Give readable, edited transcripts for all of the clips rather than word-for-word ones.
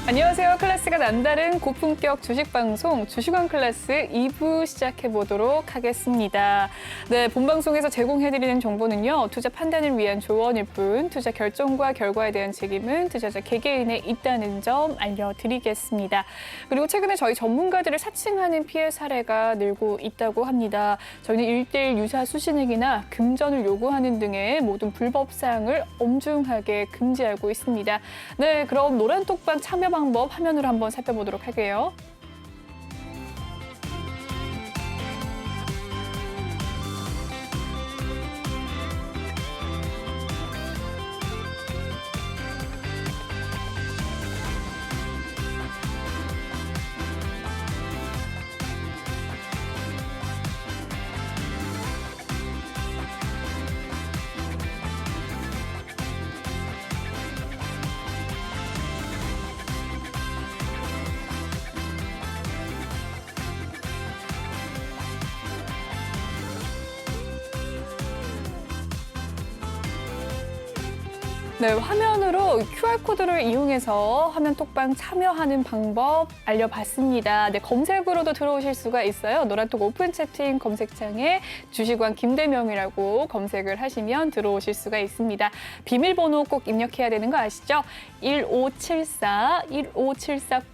안녕하세요. 클래스가 남다른 고품격 주식방송 주식원 클래스 2부 시작해보도록 하겠습니다. 네, 본방송에서 제공해드리는 정보는요. 투자 판단을 위한 조언일 뿐 투자 결정과 결과에 대한 책임은 투자자 개개인에 있다는 점 알려드리겠습니다. 그리고 최근에 저희 전문가들을 사칭하는 피해 사례가 늘고 있다고 합니다. 저희는 1:1 유사 수신액이나 금전을 요구하는 등의 모든 불법 사항을 엄중하게 금지하고 있습니다. 네, 그럼 노란톡방 참여 방법 화면으로 한번 살펴보도록 할게요. 네, 화면으로 QR코드를 이용해서 화면 톡방 참여하는 방법 알려봤습니다. 네, 검색으로도 들어오실 수가 있어요. 노란톡 오픈 채팅 검색창에 주식왕 김대명이라고 검색을 하시면 들어오실 수가 있습니다. 비밀번호 꼭 입력해야 되는 거 아시죠? 1574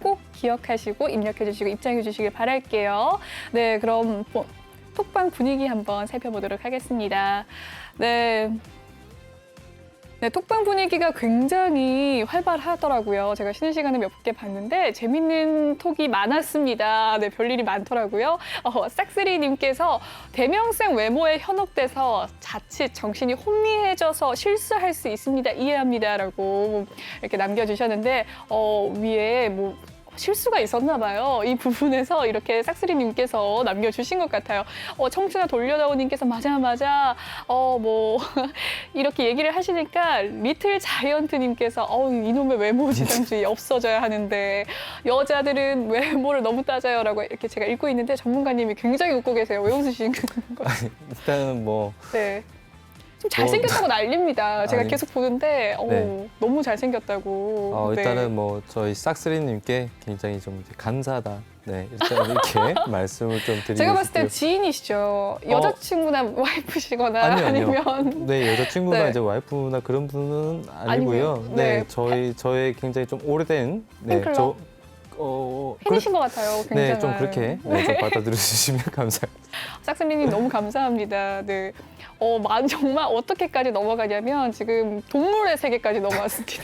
꼭 기억하시고 입력해 주시고 입장해 주시길 바랄게요. 네, 그럼 톡방 분위기 한번 살펴보도록 하겠습니다. 네. 네, 톡방 분위기가 굉장히 활발하더라고요. 제가 쉬는 시간에 몇 개 봤는데 재밌는 톡이 많았습니다. 네, 별일이 많더라고요. 싹쓰리님께서 대명생 외모에 현혹돼서 자칫 정신이 혼미해져서 실수할 수 있습니다. 이해합니다라고 이렇게 남겨주셨는데 위에 실수가 있었나 봐요. 이 부분에서 이렇게 싹쓰리님께서 남겨주신 것 같아요. 청춘아 돌려다오님께서 맞아. 이렇게 얘기를 하시니까 리틀 자이언트님께서 이놈의 외모 지상주의 없어져야 하는데 여자들은 외모를 너무 따져요라고 이렇게 제가 읽고 있는데 전문가님이 굉장히 웃고 계세요. 왜 웃으신 거예요? 일단은 네. 좀 잘생겼다고 난립니다. 제가 계속 보는데 네. 너무 잘생겼다고. 일단은 저희 싹쓰리님께 굉장히 좀 이제 감사하다. 네, 일단 이렇게 말씀을 좀 드리고 제가 봤을 때 싶고요. 지인이시죠? 여자친구나 와이프시거나 아니요. 아니면 네, 여자친구나 네. 이제 와이프나 그런 분은 아니고요. 아니면, 네, 네. 저의 굉장히 좀 오래된 팬클럽? 팬이신 것 같아요. 굉장히. 네, 좀 그렇게 좀 받아들여 주시면 감사합니다. 싹쓰리님 너무 감사합니다. 네. 정말 어떻게까지 넘어가냐면 지금 동물의 세계까지 넘어왔습니다.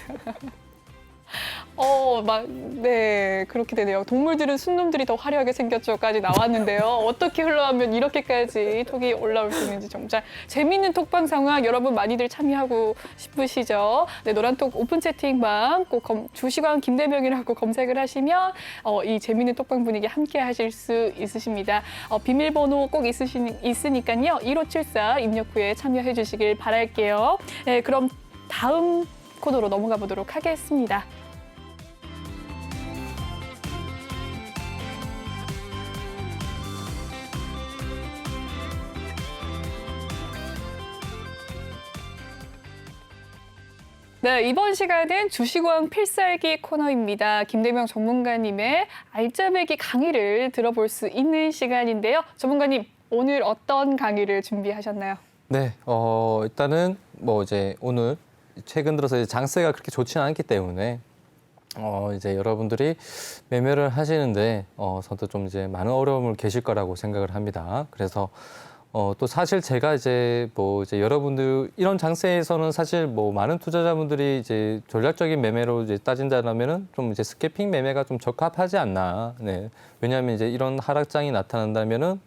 네, 그렇게 되네요. 동물들은 순놈들이 더 화려하게 생겼죠까지 나왔는데요. 어떻게 흘러가면 이렇게까지 톡이 올라올 수 있는지 정말 재미있는 톡방 상황 여러분 많이들 참여하고 싶으시죠? 네, 노란톡 오픈 채팅방 꼭 주식왕 김대명이라고 검색을 하시면 이 재미있는 톡방 분위기 함께 하실 수 있으십니다. 비밀번호 꼭 있으니까요. 1574 입력 후에 참여해 주시길 바랄게요. 네, 그럼 다음 코너로 넘어가 보도록 하겠습니다. 네, 이번 시간은 주식왕 필살기 코너입니다. 김대명 전문가님의 알짜배기 강의를 들어볼 수 있는 시간인데요. 전문가님, 오늘 어떤 강의를 준비하셨나요? 네, 일단은 이제 오늘 최근 들어서 이제 장세가 그렇게 좋지는 않기 때문에 이제 여러분들이 매매를 하시는데 선뜻 좀 이제 많은 어려움을 계실 거라고 생각을 합니다. 그래서 또 사실 제가 이제 이제 여러분들 이런 장세에서는 사실 많은 투자자분들이 이제 전략적인 매매로 이제 따진다면은 좀 이제 스캐핑 매매가 좀 적합하지 않나. 네. 왜냐하면 이제 이런 하락장이 나타난다면은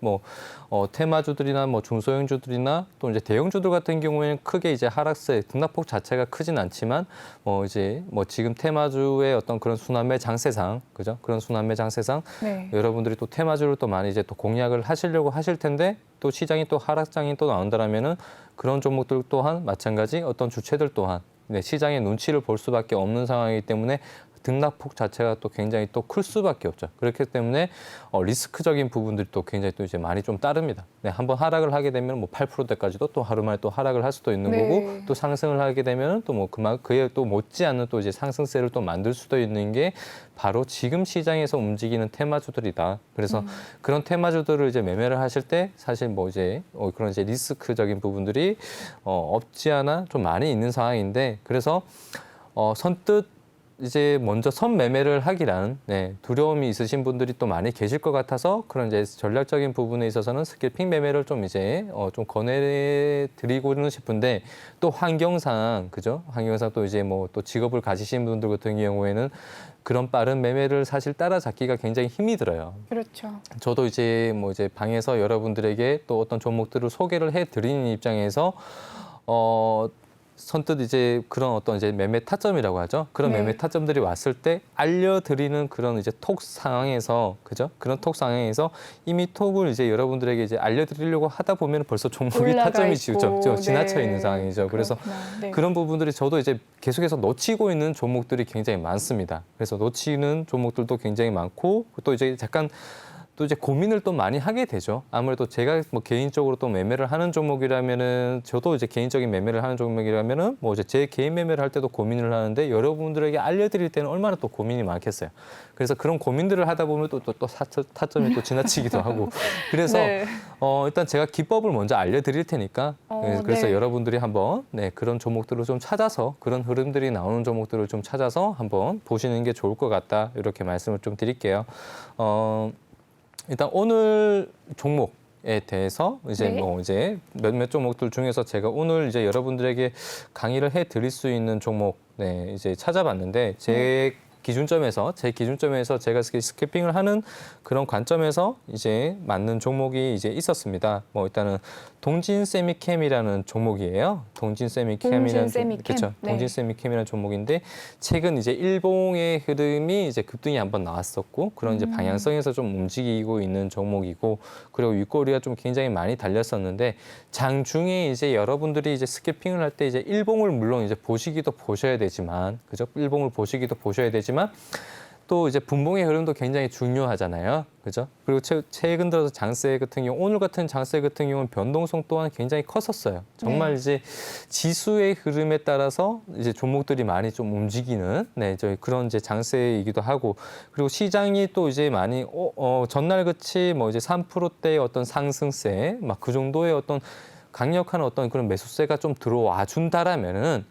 테마주들이나 중소형주들이나 또 이제 대형주들 같은 경우에는 크게 이제 하락세 등락폭 자체가 크진 않지만 이제 지금 테마주의 어떤 그런 순환매 장세상 그죠? 그런 순환매 장세상 네. 여러분들이 또 테마주를 또 많이 이제 또 공략을 하시려고 하실 텐데 또 시장이 또 하락장이 또 나온다라면은 그런 종목들 또한 마찬가지 어떤 주체들 또한 네, 시장의 눈치를 볼 수밖에 없는 상황이기 때문에 등락폭 자체가 또 굉장히 또 클 수밖에 없죠. 그렇기 때문에 리스크적인 부분들이 또 굉장히 또 이제 많이 좀 따릅니다. 네, 한번 하락을 하게 되면 뭐 8%대까지도 또 하루 만에 또 하락을 할 수도 있는 네. 거고 또 상승을 하게 되면 또 뭐 그에 또 못지않은 또 이제 상승세를 또 만들 수도 있는 게 바로 지금 시장에서 움직이는 테마주들이다. 그래서 그런 테마주들을 이제 매매를 하실 때 사실 뭐 이제 그런 이제 리스크적인 부분들이 없지 않아 좀 많이 있는 상황인데 그래서 선뜻 이제 먼저 선 매매를 하기란 두려움이 있으신 분들이 또 많이 계실 것 같아서 그런 이제 전략적인 부분에 있어서는 스킬핑 매매를 좀 이제 좀 권해드리고는 싶은데 또 환경상 그죠? 환경상 또 이제 뭐 또 직업을 가지신 분들 같은 경우에는 그런 빠른 매매를 사실 따라잡기가 굉장히 힘이 들어요. 그렇죠. 저도 이제 뭐 이제 방에서 여러분들에게 또 어떤 종목들을 소개를 해드리는 입장에서 선뜻 이제 그런 어떤 이제 매매 타점이라고 하죠. 그런 네. 매매 타점들이 왔을 때 알려드리는 그런 이제 톡 상황에서 그죠? 그런 톡 상황에서 이미 톡을 이제 여러분들에게 이제 알려드리려고 하다 보면 벌써 종목이 올라가 타점이 있고, 지나쳐 네. 있는 상황이죠. 그래서 그렇구나. 네. 그런 부분들이 저도 이제 계속해서 놓치고 있는 종목들이 굉장히 많습니다. 그래서 놓치는 종목들도 굉장히 많고 또 이제 잠깐 또 이제 고민을 또 많이 하게 되죠. 아무래도 제가 뭐 개인적으로 또 매매를 하는 종목이라면은 저도 이제 개인적인 매매를 하는 종목이라면은 뭐 이제 제 개인 매매를 할 때도 고민을 하는데 여러분들에게 알려드릴 때는 얼마나 또 고민이 많겠어요. 그래서 그런 고민들을 하다 보면 또 타점이 또 지나치기도 하고 그래서 네. 일단 제가 기법을 먼저 알려드릴 테니까 그래서 네. 여러분들이 한번 그런 종목들을 좀 찾아서 그런 흐름들이 나오는 종목들을 좀 찾아서 한번 보시는 게 좋을 것 같다 이렇게 말씀을 좀 드릴게요. 일단 오늘 종목에 대해서 이제 네. 뭐 이제 몇몇 종목들 중에서 제가 오늘 이제 여러분들에게 강의를 해 드릴 수 있는 종목 이제 찾아봤는데 제 기준점에서 제가 스캐핑을 하는 그런 관점에서 이제 맞는 종목이 이제 있었습니다. 뭐 일단은 동진 세미캠이라는 종목이에요. 동진 세미캠이라는 그렇죠. 네. 동진 세미캠이라는 종목인데 최근 이제 일봉의 흐름이 이제 급등이 한번 나왔었고 그런 이제 방향성에서 좀 움직이고 있는 종목이고 그리고 윗꼬리가 좀 굉장히 많이 달렸었는데 장중에 이제 여러분들이 이제 스캐핑을 할 때 이제 일봉을 물론 이제 보시기도 보셔야 되지만 그죠? 일봉을 보시기도 보셔야 되지만 또 이제 분봉의 흐름도 굉장히 중요하잖아요. 그죠? 그리고 최근 들어서 장세 같은 경우, 오늘 같은 장세 같은 경우는 변동성 또한 굉장히 컸었어요. 정말 이제 지수의 흐름에 따라서 이제 종목들이 많이 좀 움직이는 저희 그런 이제 장세이기도 하고 그리고 시장이 또 이제 많이 전날 같이 뭐 이제 3%대의 어떤 상승세 막 그 정도의 어떤 강력한 어떤 그런 매수세가 좀 들어와 준다라면은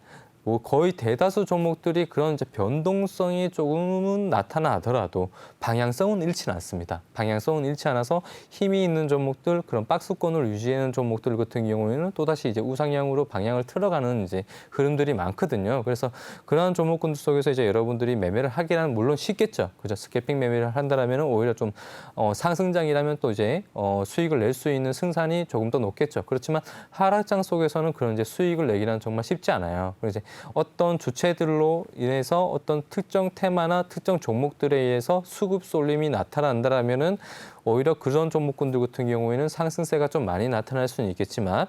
뭐 거의 대다수 종목들이 그런 이제 변동성이 조금은 나타나더라도 방향성은 잃지는 않습니다. 방향성은 잃지 않아서 힘이 있는 종목들, 그런 박스권을 유지하는 종목들 같은 경우에는 또다시 이제 우상향으로 방향을 틀어가는 이제 흐름들이 많거든요. 그래서 그러한 종목군들 속에서 이제 여러분들이 매매를 하기는 물론 쉽겠죠. 그죠? 스캐핑 매매를 한다라면 오히려 좀 상승장이라면 또 이제 수익을 낼 수 있는 승산이 조금 더 높겠죠. 그렇지만 하락장 속에서는 그런 이제 수익을 내기는 정말 쉽지 않아요. 그래서 이제 어떤 주체들로 인해서 어떤 특정 테마나 특정 종목들에 의해서 수급 쏠림이 나타난다라면은 오히려 그런 종목군들 같은 경우에는 상승세가 좀 많이 나타날 수는 있겠지만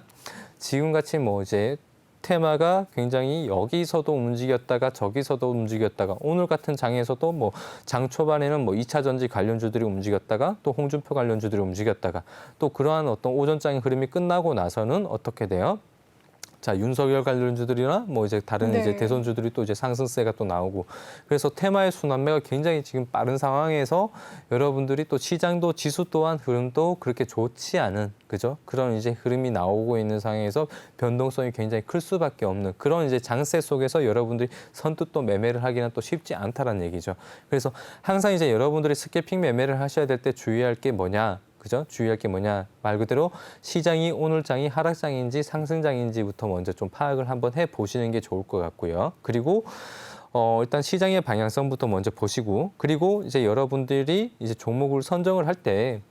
지금같이 뭐 이제 테마가 굉장히 여기서도 움직였다가 저기서도 움직였다가 오늘 같은 장에서도 뭐 장 초반에는 뭐 2차 전지 관련주들이 움직였다가 또 홍준표 관련주들이 움직였다가 또 그러한 어떤 오전장의 흐름이 끝나고 나서는 어떻게 돼요? 자, 윤석열 관련주들이나 뭐 이제 다른 이제 대선주들이 또 이제 상승세가 또 나오고 그래서 테마의 순환매가 굉장히 지금 빠른 상황에서 여러분들이 또 시장도 지수 또한 흐름도 그렇게 좋지 않은 그죠? 그런 이제 흐름이 나오고 있는 상황에서 변동성이 굉장히 클 수밖에 없는 그런 이제 장세 속에서 여러분들이 선뜻 또 매매를 하기는 또 쉽지 않다라는 얘기죠. 그래서 항상 이제 여러분들이 스캐핑 매매를 하셔야 될 때 주의할 게 뭐냐? 그죠? 주의할 게 뭐냐? 말 그대로 시장이 오늘 장이 하락장인지 상승장인지부터 먼저 좀 파악을 한번 해 보시는 게 좋을 것 같고요. 그리고 일단 시장의 방향성부터 먼저 보시고 그리고 이제 여러분들이 이제 종목을 선정을 할 때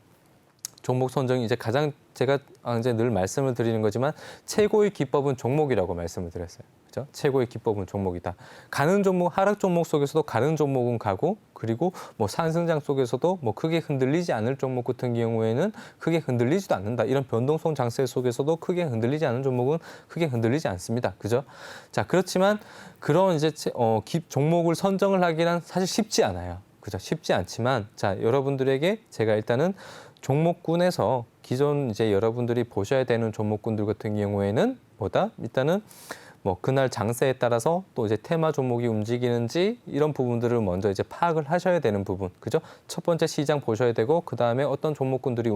종목 선정이 이제 가장 제가 이제 늘 말씀을 드리는 거지만 최고의 기법은 종목이라고 말씀을 드렸어요. 그죠? 최고의 기법은 종목이다. 가는 종목, 하락 종목 속에서도 가는 종목은 가고, 그리고 뭐 상승장 속에서도 뭐 크게 흔들리지 않을 종목 같은 경우에는 크게 흔들리지도 않는다. 이런 변동성 장세 속에서도 크게 흔들리지 않은 종목은 크게 흔들리지 않습니다. 그죠? 자, 그렇지만 그런 이제 종목을 선정을 하기는 사실 쉽지 않아요. 그죠? 쉽지 않지만, 자, 여러분들에게 제가 일단은 종목군에서 기존 이제 여러분들이 보셔야 되는 종목군들 같은 경우에는 일단은 뭐 그날 장세에 따라서 또 이제 테마 종목이 움직이는지 이런 부분들을 먼저 이제 파악을 하셔야 되는 부분, 그죠? 첫 번째 시장 보셔야 되고 그 다음에 어떤 종목군들이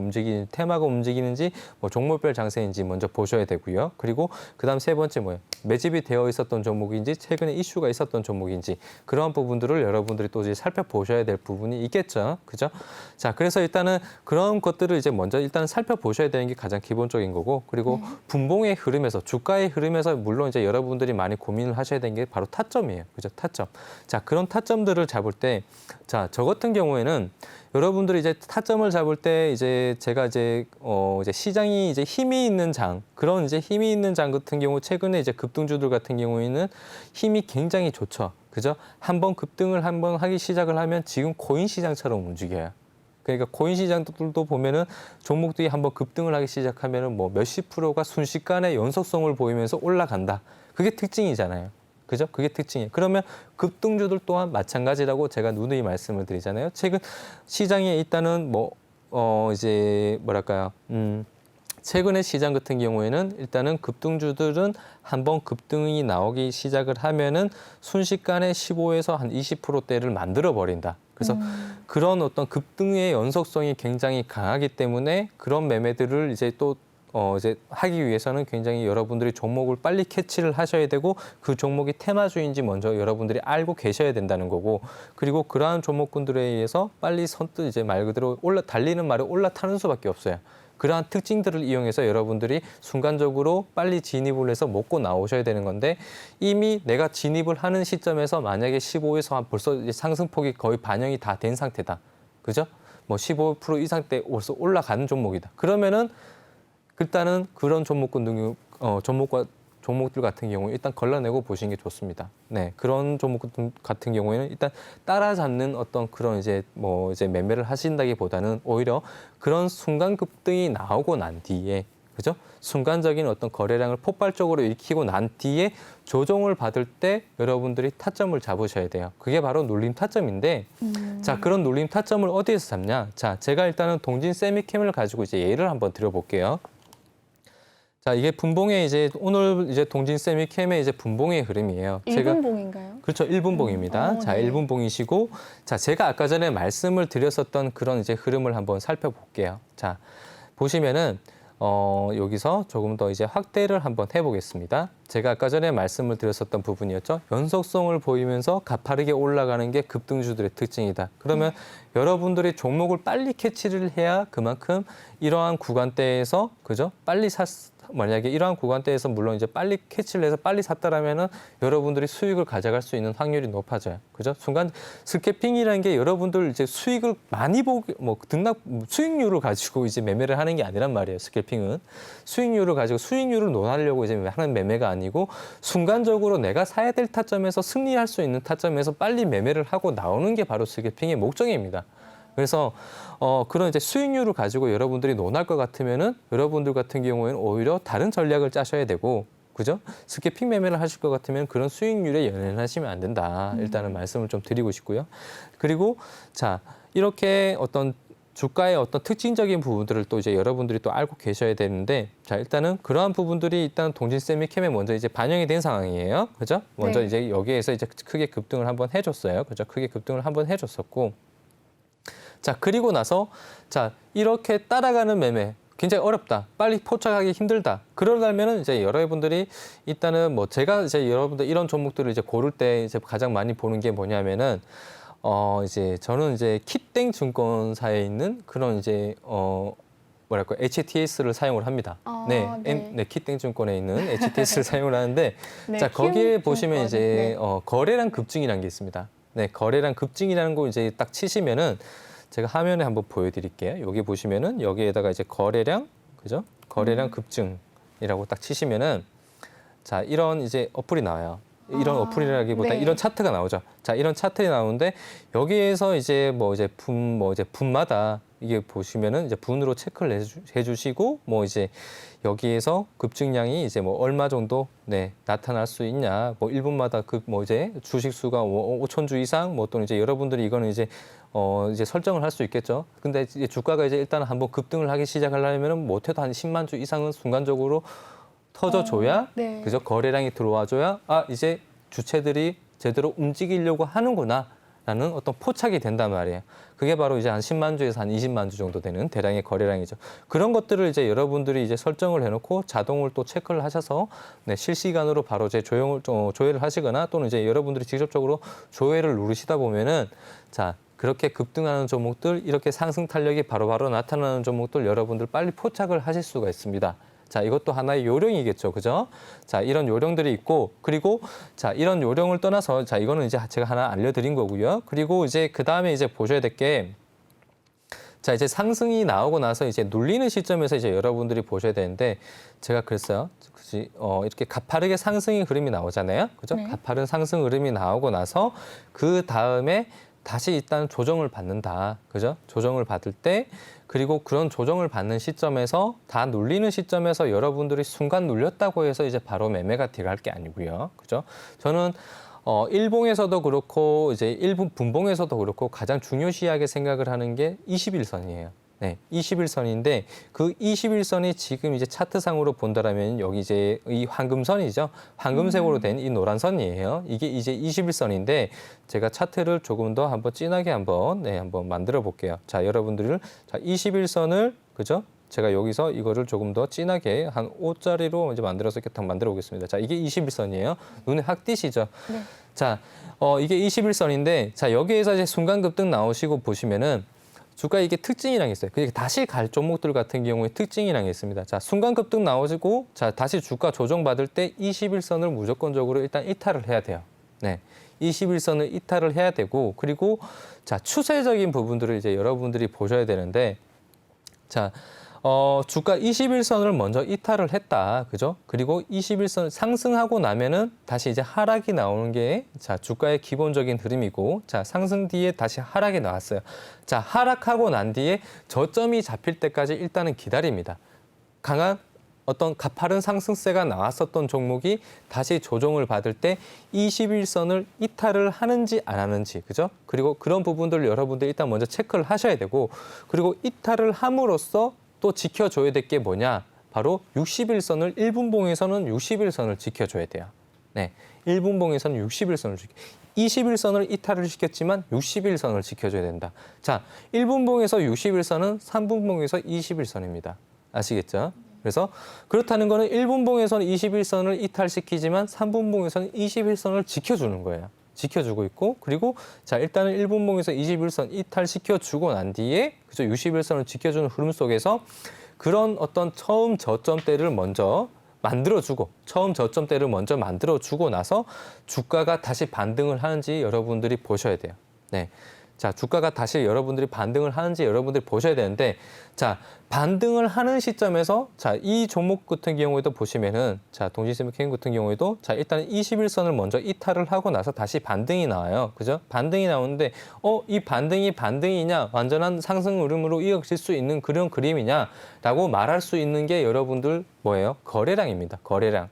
테마가 움직이는지 뭐 종목별 장세인지 먼저 보셔야 되고요. 그리고 그 다음 세 번째 뭐예요? 매집이 되어 있었던 종목인지 최근에 이슈가 있었던 종목인지 그러한 부분들을 여러분들이 또 이제 살펴보셔야 될 부분이 있겠죠, 그죠? 자, 그래서 일단은 그런 것들을 이제 먼저 일단 살펴보셔야 되는 게 가장 기본적인 거고, 그리고 분봉의 흐름에서 주가의 흐름에서 물론 이제 여러분들이 많이 고민을 하셔야 되는 게 바로 타점이에요. 그죠? 타점. 자, 그런 타점들을 잡을 때, 자, 저 같은 경우에는 여러분들이 이제 타점을 잡을 때 이제 제가 이제 시장이 이제 힘이 있는 그런 이제 힘이 있는 장 같은 경우 최근에 이제 급등주들 같은 경우에는 힘이 굉장히 좋죠. 그죠? 한번 급등을 한번 하기 시작을 하면 지금 코인 시장처럼 움직여요. 그러니까 코인 시장들도 보면은 종목들이 한번 급등을 하기 시작하면은 뭐 몇십 프로가 순식간에 연속성을 보이면서 올라간다. 그게 특징이잖아요. 그죠? 그게 특징이에요. 그러면 급등주들 또한 마찬가지라고 제가 누누이 말씀을 드리잖아요. 최근 시장에 있다는 이제 뭐랄까요? 최근의 시장 같은 경우에는 일단은 급등주들은 한번 급등이 나오기 시작을 하면은 순식간에 15에서 한 20%대를 만들어 버린다. 그래서 그런 어떤 급등의 연속성이 굉장히 강하기 때문에 그런 매매들을 이제 또 이제 하기 위해서는 굉장히 여러분들이 종목을 빨리 캐치를 하셔야 되고 그 종목이 테마주인지 먼저 여러분들이 알고 계셔야 된다는 거고, 그리고 그러한 종목군들에 의해서 빨리 선뜻 이제 말 그대로 달리는 말에 올라타는 수밖에 없어요. 그러한 특징들을 이용해서 여러분들이 순간적으로 빨리 진입을 해서 먹고 나오셔야 되는 건데, 이미 내가 진입을 하는 시점에서 만약에 15에서 벌써 이제 상승폭이 거의 반영이 다 된 상태다. 그죠? 뭐 15% 이상대 벌써 올라가는 종목이다. 그러면은 일단은 그런 종목들 같은 경우에 일단 걸러내고 보시는 게 좋습니다. 네, 그런 종목 같은 경우에는 일단 따라잡는 어떤 그런 이제 매매를 하신다기보다는 오히려 그런 순간 급등이 나오고 난 뒤에, 그죠? 순간적인 어떤 거래량을 폭발적으로 일으키고 난 뒤에 조정을 받을 때 여러분들이 타점을 잡으셔야 돼요. 그게 바로 눌림 타점인데, 자, 그런 눌림 타점을 어디에서 잡냐? 자, 제가 일단은 동진 세미캠을 가지고 이제 예를 한번 드려볼게요. 자, 이게 분봉의 이제 오늘 이제 동진 세미캠의 이제 분봉의 흐름이에요. 1분봉인가요? 그렇죠. 1분봉입니다. 자, 네. 1분봉이시고, 자, 제가 아까 전에 말씀을 드렸었던 그런 이제 흐름을 한번 살펴볼게요. 자, 보시면은 여기서 조금 더 이제 확대를 한번 해보겠습니다. 제가 아까 전에 말씀을 드렸었던 부분이었죠. 연속성을 보이면서 가파르게 올라가는 게 급등주들의 특징이다. 그러면 여러분들이 종목을 빨리 캐치를 해야 그만큼 이러한 구간대에서, 그죠? 만약에 이러한 구간대에서 물론 이제 빨리 캐치를 해서 빨리 샀다라면은 여러분들이 수익을 가져갈 수 있는 확률이 높아져요. 그죠? 순간 스캐핑이라는 게 여러분들 이제 수익을 많이 수익률을 가지고 이제 매매를 하는 게 아니란 말이에요. 스캐핑은 수익률을 가지고 수익률을 논하려고 이제 하는 매매가 아니고 순간적으로 내가 사야 될 타점에서 승리할 수 있는 타점에서 빨리 매매를 하고 나오는 게 바로 스캐핑의 목적입니다. 그래서 그런 이제 수익률을 가지고 여러분들이 논할 것 같으면은 여러분들 같은 경우에는 오히려 다른 전략을 짜셔야 되고, 그죠? 스캐핑 매매를 하실 것 같으면 그런 수익률에 연연하시면 안 된다. 일단은 말씀을 좀 드리고 싶고요. 그리고 자, 이렇게 어떤 주가의 어떤 특징적인 부분들을 또 이제 여러분들이 또 알고 계셔야 되는데, 자, 일단은 그러한 부분들이 일단 동진 세미캠에 먼저 이제 반영이 된 상황이에요. 그죠? 먼저 네. 이제 여기에서 이제 크게 급등을 한번 해줬어요. 그죠? 크게 급등을 한번 해줬었고, 자, 그리고 나서 자, 이렇게 따라가는 매매 굉장히 어렵다. 빨리 포착하기 힘들다. 그러려면은 이제 여러분들이 일단은 제가 이제 여러분들 이런 종목들을 이제 고를 때 이제 가장 많이 보는 게 뭐냐면은 이제 저는 이제 키땡 증권사에 있는 그런 이제 HTS를 사용을 합니다. 네, 키땡 증권에 있는 HTS를 사용을 하는데, 네, 자, 거기에 키움 보시면 증권. 이제 네. 거래량 급증이라는 게 있습니다. 네, 거래량 급증이라는 거 이제 딱 치시면은 제가 화면에 한번 보여드릴게요. 여기 보시면은 여기에다가 이제 거래량, 그죠? 거래량 급증이라고 딱 치시면은, 자, 이런 이제 어플이 나와요. 이런 어플이라기보다 네. 이런 차트가 나오죠. 자, 이런 차트가 나오는데 여기에서 이제 분마다 이게 보시면은 이제 분으로 체크를 해주시고 뭐 이제 여기에서 급증량이 이제 뭐 얼마 정도 나타날 수 있냐, 뭐 1분마다 이제 주식 수가 5,000주 이상, 뭐 또는 이제 여러분들이 이거는 이제 이제 설정을 할 수 있겠죠. 근데 이제 주가가 이제 일단 한번 급등을 하기 시작하려면은 못해도 한 10만 주 이상은 순간적으로 터져줘야, 네. 그죠? 거래량이 들어와줘야, 아, 이제 주체들이 제대로 움직이려고 하는구나라는 어떤 포착이 된단 말이에요. 그게 바로 이제 한 10만 주에서 한 20만 주 정도 되는 대량의 거래량이죠. 그런 것들을 이제 여러분들이 이제 설정을 해놓고 자동을 또 체크를 하셔서 실시간으로 바로 이제 조회를 하시거나 또는 이제 여러분들이 직접적으로 조회를 누르시다 보면은 자, 그렇게 급등하는 종목들, 이렇게 상승 탄력이 바로바로 나타나는 종목들 여러분들 빨리 포착을 하실 수가 있습니다. 자, 이것도 하나의 요령이겠죠. 그죠? 자, 이런 요령들이 있고, 그리고 자, 이런 요령을 떠나서 자, 이거는 이제 제가 하나 알려드린 거고요. 그리고 이제 그 다음에 이제 보셔야 될 게 자, 이제 상승이 나오고 나서 이제 눌리는 시점에서 이제 여러분들이 보셔야 되는데 제가 그랬어요. 이렇게 가파르게 상승의 흐름이 나오잖아요. 그죠? 네. 가파른 상승 흐름이 나오고 나서 그 다음에 다시 일단 조정을 받는다. 그죠? 조정을 받을 때 그리고 그런 조정을 받는 시점에서 다 눌리는 시점에서 여러분들이 순간 눌렸다고 해서 이제 바로 매매가 들어갈 게 아니고요. 그죠? 저는 일봉에서도 그렇고 이제 일본 분봉에서도 그렇고 가장 중요시하게 생각을 하는 게 21선이에요. 네, 21선인데 그 21선이 지금 이제 차트상으로 본다라면 여기 이제 이 황금선이죠. 황금색으로 된 이 노란 선이에요. 이게 이제 21선인데 제가 차트를 조금 더 한번 진하게 한번 만들어 볼게요. 자, 여러분들 자, 21선을 그죠? 제가 여기서 이거를 조금 더 진하게 한 5짜리로 이제 만들어서 이렇게 딱 만들어 보겠습니다. 자, 이게 21선이에요. 눈에 확 띄시죠? 네. 자, 이게 21선인데 자, 여기에서 이제 순간 급등 나오시고 보시면은 주가 이게 특징이랑 있어요. 그게 다시 갈 종목들 같은 경우에 특징이랑 있습니다. 자, 순간 급등 나오시고 자, 다시 주가 조정받을 때 21선을 무조건적으로 일단 이탈을 해야 돼요. 네. 21선을 이탈을 해야 되고 그리고 자, 추세적인 부분들을 이제 여러분들이 보셔야 되는데 자, 주가 21선을 먼저 이탈을 했다. 그죠? 그리고 21선 상승하고 나면은 다시 이제 하락이 나오는 게 자, 주가의 기본적인 흐름이고 자, 상승 뒤에 다시 하락이 나왔어요. 자, 하락하고 난 뒤에 저점이 잡힐 때까지 일단은 기다립니다. 강한 어떤 가파른 상승세가 나왔었던 종목이 다시 조정을 받을 때 21선을 이탈을 하는지 안 하는지, 그죠? 그리고 그런 부분들을 여러분들 일단 먼저 체크를 하셔야 되고 그리고 이탈을 함으로써 또 지켜줘야 될 게 뭐냐? 바로 61선을 1분봉에서는 61선을 지켜줘야 돼요. 네, 1분봉에서는 61선을 21선을 이탈을 시켰지만 61선을 지켜줘야 된다. 자, 1분봉에서 61선은 3분봉에서 21선입니다. 아시겠죠? 그래서 그렇다는 거는 1분봉에서는 21선을 이탈시키지만 3분봉에서는 21선을 지켜주는 거예요. 지켜주고 있고 그리고 자, 일단은 1분봉에서 21선 이탈시켜주고 난 뒤에 그죠? 61선을 지켜주는 흐름 속에서 그런 어떤 처음 저점대를 먼저 만들어주고 처음 저점대를 먼저 만들어주고 나서 주가가 다시 반등을 하는지 여러분들이 보셔야 돼요. 네. 자, 주가가 다시 여러분들이 반등을 하는지 여러분들이 보셔야 되는데 자, 반등을 하는 시점에서 자, 이 종목 같은 경우에도 보시면은 자, 동진세미케인 같은 경우에도 자, 일단 21선을 먼저 이탈을 하고 나서 다시 반등이 나와요. 그죠? 반등이 나오는데 이 반등이 반등이냐? 완전한 상승 흐름으로 이어질 수 있는 그런 그림이냐라고 말할 수 있는 게 여러분들 뭐예요? 거래량입니다. 거래량.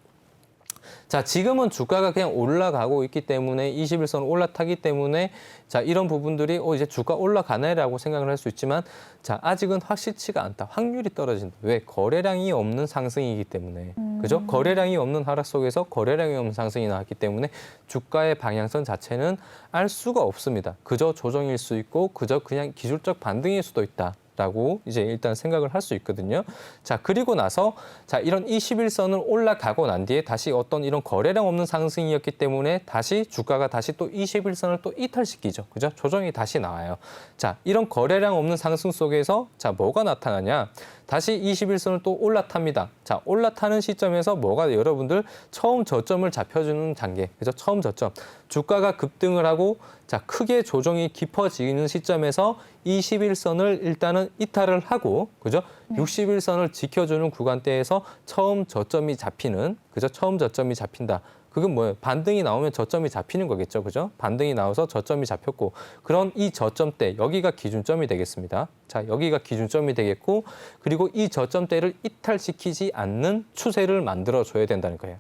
자, 지금은 주가가 그냥 올라가고 있기 때문에 21선 올라타기 때문에 자, 이런 부분들이 이제 주가 올라가네라고 생각을 할 수 있지만 자, 아직은 확실치가 않다. 확률이 떨어진다. 왜? 거래량이 없는 상승이기 때문에. 그죠? 거래량이 없는 하락 속에서 거래량이 없는 상승이 나왔기 때문에 주가의 방향성 자체는 알 수가 없습니다. 그저 조정일 수 있고 그저 그냥 기술적 반등일 수도 있다. 라고 이제 일단 생각을 할 수 있거든요. 자, 그리고 나서 자, 이런 21선을 올라가고 난 뒤에 다시 어떤 이런 거래량 없는 상승이었기 때문에 다시 주가가 다시 또 21선을 또 이탈시키죠. 그죠? 조정이 다시 나와요. 자, 이런 거래량 없는 상승 속에서 자, 뭐가 나타나냐? 다시 21선을 또 올라탑니다. 자, 올라타는 시점에서 뭐가 여러분들 처음 저점을 잡혀주는 단계, 그죠? 처음 저점. 주가가 급등을 하고 자, 크게 조정이 깊어지는 시점에서 21선을 일단은 이탈을 하고, 그죠? 61선을 지켜주는 구간대에서 처음 저점이 잡히는, 그죠? 처음 저점이 잡힌다. 그건 뭐예요? 반등이 나오면 저점이 잡히는 거겠죠, 그죠? 반등이 나와서 저점이 잡혔고, 그런 이 저점대, 여기가 기준점이 되겠습니다. 자, 여기가 기준점이 되겠고, 그리고 이 저점대를 이탈시키지 않는 추세를 만들어줘야 된다는 거예요.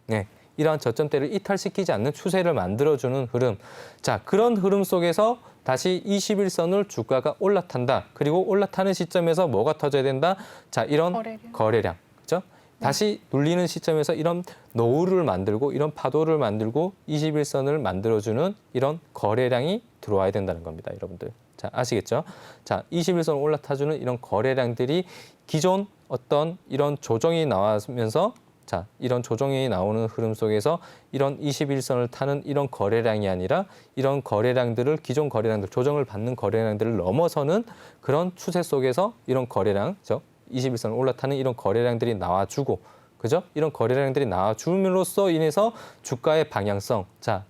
네. 이러한 저점대를 이탈시키지 않는 추세를 만들어주는 흐름. 자, 그런 흐름 속에서 다시 21선을 주가가 올라탄다. 그리고 올라타는 시점에서 뭐가 터져야 된다? 자, 이런 거래량. 그죠? 다시 눌리는 시점에서 이런 노을을 만들고 이런 파도를 만들고 21선을 만들어주는 이런 거래량이 들어와야 된다는 겁니다, 여러분들. 자, 아시겠죠? 자, 21선 올라타주는 이런 거래량들이 기존 어떤 이런 조정이 나오면서 자, 이런 조정이 나오는 흐름 속에서 이런 21선을 타는 이런 거래량이 아니라 이런 거래량들을 기존 거래량들, 조정을 받는 거래량들을 넘어서는 그런 추세 속에서 이런 거래량, 그죠? 21선을 올라타는 이런 거래량들이 나와주고, 그죠? 이런 거래량들이 나와줌으로써 인해서 주가의 방향성. 자,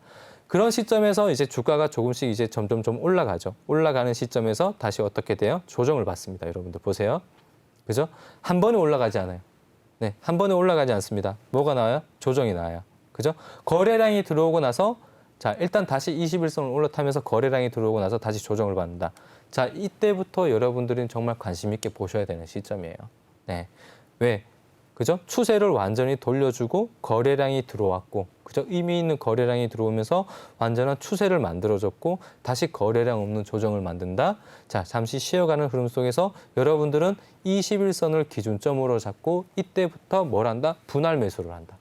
그런 시점에서 이제 주가가 조금씩 이제 점점 좀 올라가죠. 올라가는 시점에서 다시 어떻게 돼요? 조정을 받습니다. 여러분들 보세요. 그죠? 한 번에 올라가지 않아요. 네, 한 번에 올라가지 않습니다. 뭐가 나와요? 조정이 나와요. 그죠? 거래량이 들어오고 나서 자, 일단 다시 21선을 올라타면서 거래량이 들어오고 나서 다시 조정을 받는다. 자, 이때부터 여러분들은 정말 관심 있게 보셔야 되는 시점이에요. 네. 왜? 그죠? 추세를 완전히 돌려주고 거래량이 들어왔고, 그죠? 의미 있는 거래량이 들어오면서 완전한 추세를 만들어줬고, 다시 거래량 없는 조정을 만든다. 자, 잠시 쉬어가는 흐름 속에서 여러분들은 21선을 기준점으로 잡고 이때부터 뭘 한다? 분할 매수를 한다.